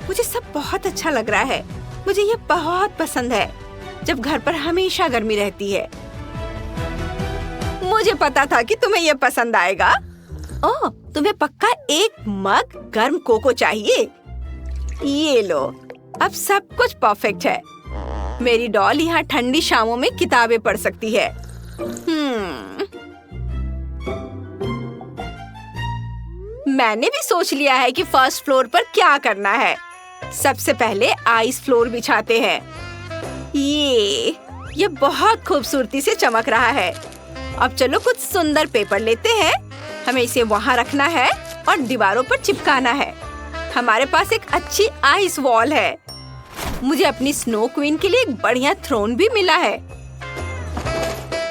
मुझे सब बहुत अच्छा लग रहा है। मुझे ये बहुत पसंद है जब घर पर हमेशा गर्मी रहती है। मुझे पता था कि तुम्हें ये पसंद आएगा। ओह, तुम्हें पक्का एक मग गर्म कोको चाहिए। ये लो, अब सब कुछ परफेक्ट है। मेरी डॉल यहाँ ठंडी शामों में किताबें पढ़ सकती है। मैंने भी सोच लिया है कि फर्स्ट फ्लोर पर क्या करना है। सबसे पहले आइस फ्लोर बिछाते हैं। ये बहुत खूबसूरती से चमक रहा है। अब चलो कुछ सुंदर पेपर लेते हैं। हमें इसे वहाँ रखना है और दीवारों पर चिपकाना है। हमारे पास एक अच्छी आइस वॉल है। मुझे अपनी स्नो क्वीन के लिए एक बढ़िया थ्रोन भी मिला है।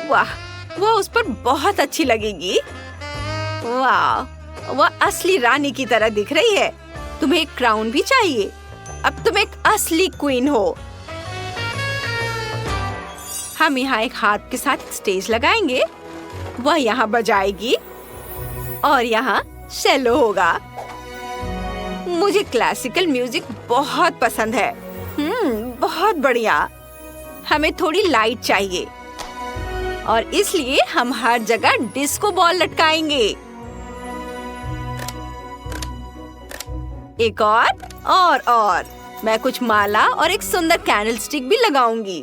वाह, वह उस पर बहुत अच्छी लगेगी। वाह, वह असली रानी की तरह दिख रही है। तुम्हें एक क्राउन भी चाहिए? अब तुम एक असली क्वीन हो। हम यहाँ एक हाथ के साथ स्टेज लगाएंगे, वह यहाँ बजाएगी और यहाँ शेलो होगा। मुझे क्लासिकल म्यूजिक बहुत पसंद है। बहुत बढ़िया। हमें थोड़ी लाइट चाहिए और इसलिए हम हर जगह डिस्को बॉल लटकाएंगे। एक और मैं कुछ माला और एक सुंदर कैंडल स्टिक भी लगाऊंगी।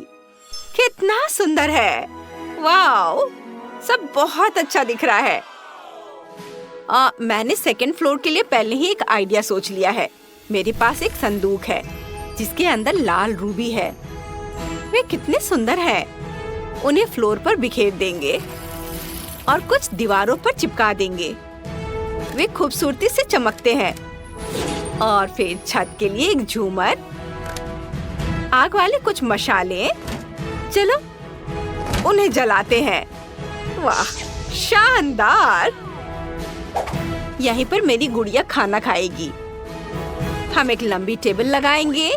कितना सुंदर है। वाओ, सब बहुत अच्छा दिख रहा है। मैंने सेकंड फ्लोर के लिए पहले ही एक आइडिया सोच लिया है। मेरे पास एक संदूक है जिसके अंदर लाल रूबी है। वे कितने सुंदर हैं। उन्हें फ्लोर पर बिखेर देंगे और कुछ दीवारों पर चिपका देंगे। वे खूबसूरती से चमकते हैं। और फिर छत के लिए एक झूमर, आग वाले कुछ मशालें। चलो उन्हें जलाते हैं। वाह, शानदार। यहीं पर मेरी गुड़िया खाना खाएगी। हम एक लंबी टेबल लगाएंगे।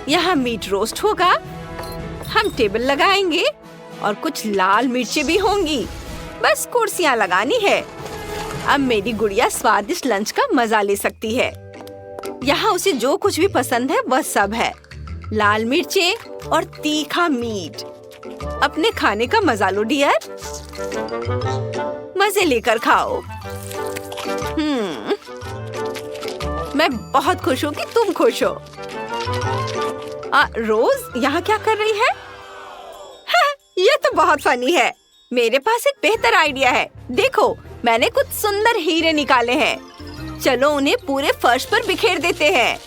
यहाँ मीट रोस्ट होगा। हम टेबल लगाएंगे और कुछ लाल मिर्चें भी होंगी। बस कुर्सियाँ लगानी है। अब मेरी गुड़िया स्वादिष्ट लंच का मजा ले सकती है। यहाँ उसे जो कुछ भी पसंद है वह सब है। लाल मिर्चें और तीखा मीट। अपने खाने का मजा लो डियर। मजे लेकर खाओ। मैं बहुत खुश हूँ कि तुम खुश हो। रोज यहाँ क्या कर रही है? हाँ, ये तो बहुत फनी है। मेरे पास एक बेहतर आइडिया है। देखो, मैंने कुछ सुंदर हीरे निकाले हैं। चलो उन्हें पूरे फर्श पर बिखेर देते हैं।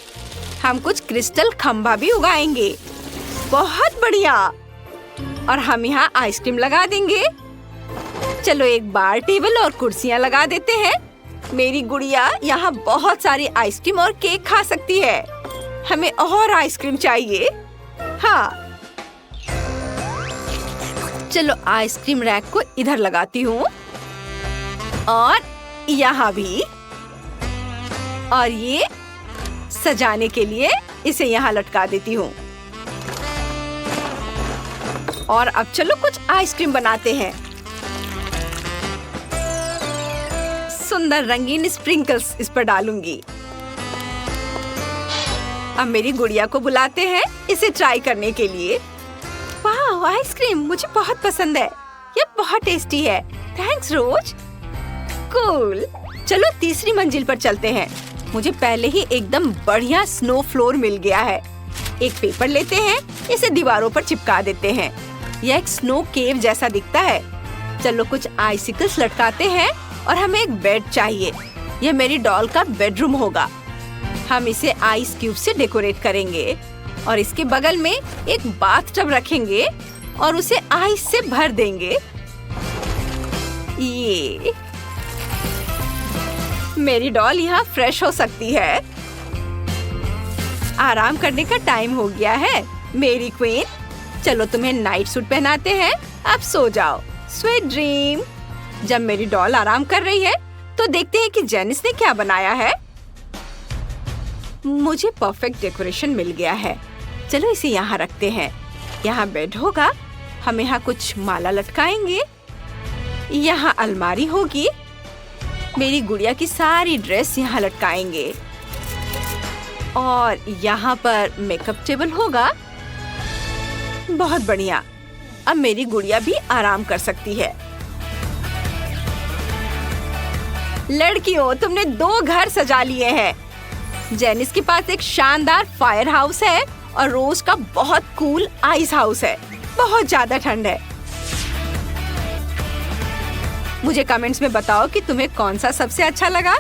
हम कुछ क्रिस्टल खंभा भी उगाएंगे। बहुत बढ़िया। और हम यहाँ आइसक्रीम लगा देंगे। चलो एक बार टेबल और कुर्सियाँ लगा देते हैं। मेरी गुड़िया यहाँ बहुत सारी आइसक्रीम और केक खा सकती है। हमें और आइसक्रीम चाहिए। हाँ, चलो आइसक्रीम रैक को इधर लगाती हूँ और यहाँ भी। और ये सजाने के लिए इसे यहाँ लटका देती हूँ। और अब चलो कुछ आइसक्रीम बनाते हैं। सुंदर रंगीन स्प्रिंकल्स इस पर डालूंगी। अब मेरी गुड़िया को बुलाते हैं इसे ट्राई करने के लिए। वाह, आइसक्रीम मुझे बहुत पसंद है। ये बहुत टेस्टी है। थैंक्स रोज। कूल। चलो तीसरी मंजिल पर चलते हैं। मुझे पहले ही एकदम बढ़िया स्नो फ्लोर मिल गया है। एक पेपर लेते हैं, इसे दीवारों पर चिपका देते हैं। यह एक स्नो केव जैसा दिखता है। चलो कुछ आइसिकल्स लटकाते हैं और हमें एक बेड चाहिए। यह मेरी डॉल का बेडरूम होगा। हम इसे आइस क्यूब से डेकोरेट करेंगे और इसके बगल में एक बाथटब रखेंगे और उसे आइस से भर देंगे। ये मेरी डॉल यहाँ फ्रेश हो सकती है। आराम करने का टाइम हो गया है मेरी क्वीन। चलो तुम्हें नाइट सूट पहनाते हैं। अब सो जाओ। Sweet dream. जब मेरी डॉल आराम कर रही है तो देखते हैं कि जेनिस ने क्या बनाया है। मुझे परफेक्ट डेकोरेशन मिल गया है। चलो इसे यहाँ रखते हैं। यहाँ बेड होगा। हम यहाँ कुछ माला लटकाएंगे। यहाँ अलमारी होगी। मेरी गुड़िया की सारी ड्रेस यहाँ लटकाएंगे और यहाँ पर मेकअप टेबल होगा। बहुत बढ़िया। अब मेरी गुड़िया भी आराम कर सकती है। लड़कियों, तुमने 2 घर सजा लिए हैं। जेनिस के पास एक शानदार फायर हाउस है और रोज का बहुत कूल आइस हाउस है। बहुत ज्यादा ठंड है। मुझे कमेंट्स में बताओ कि तुम्हें कौन सा सबसे अच्छा लगा।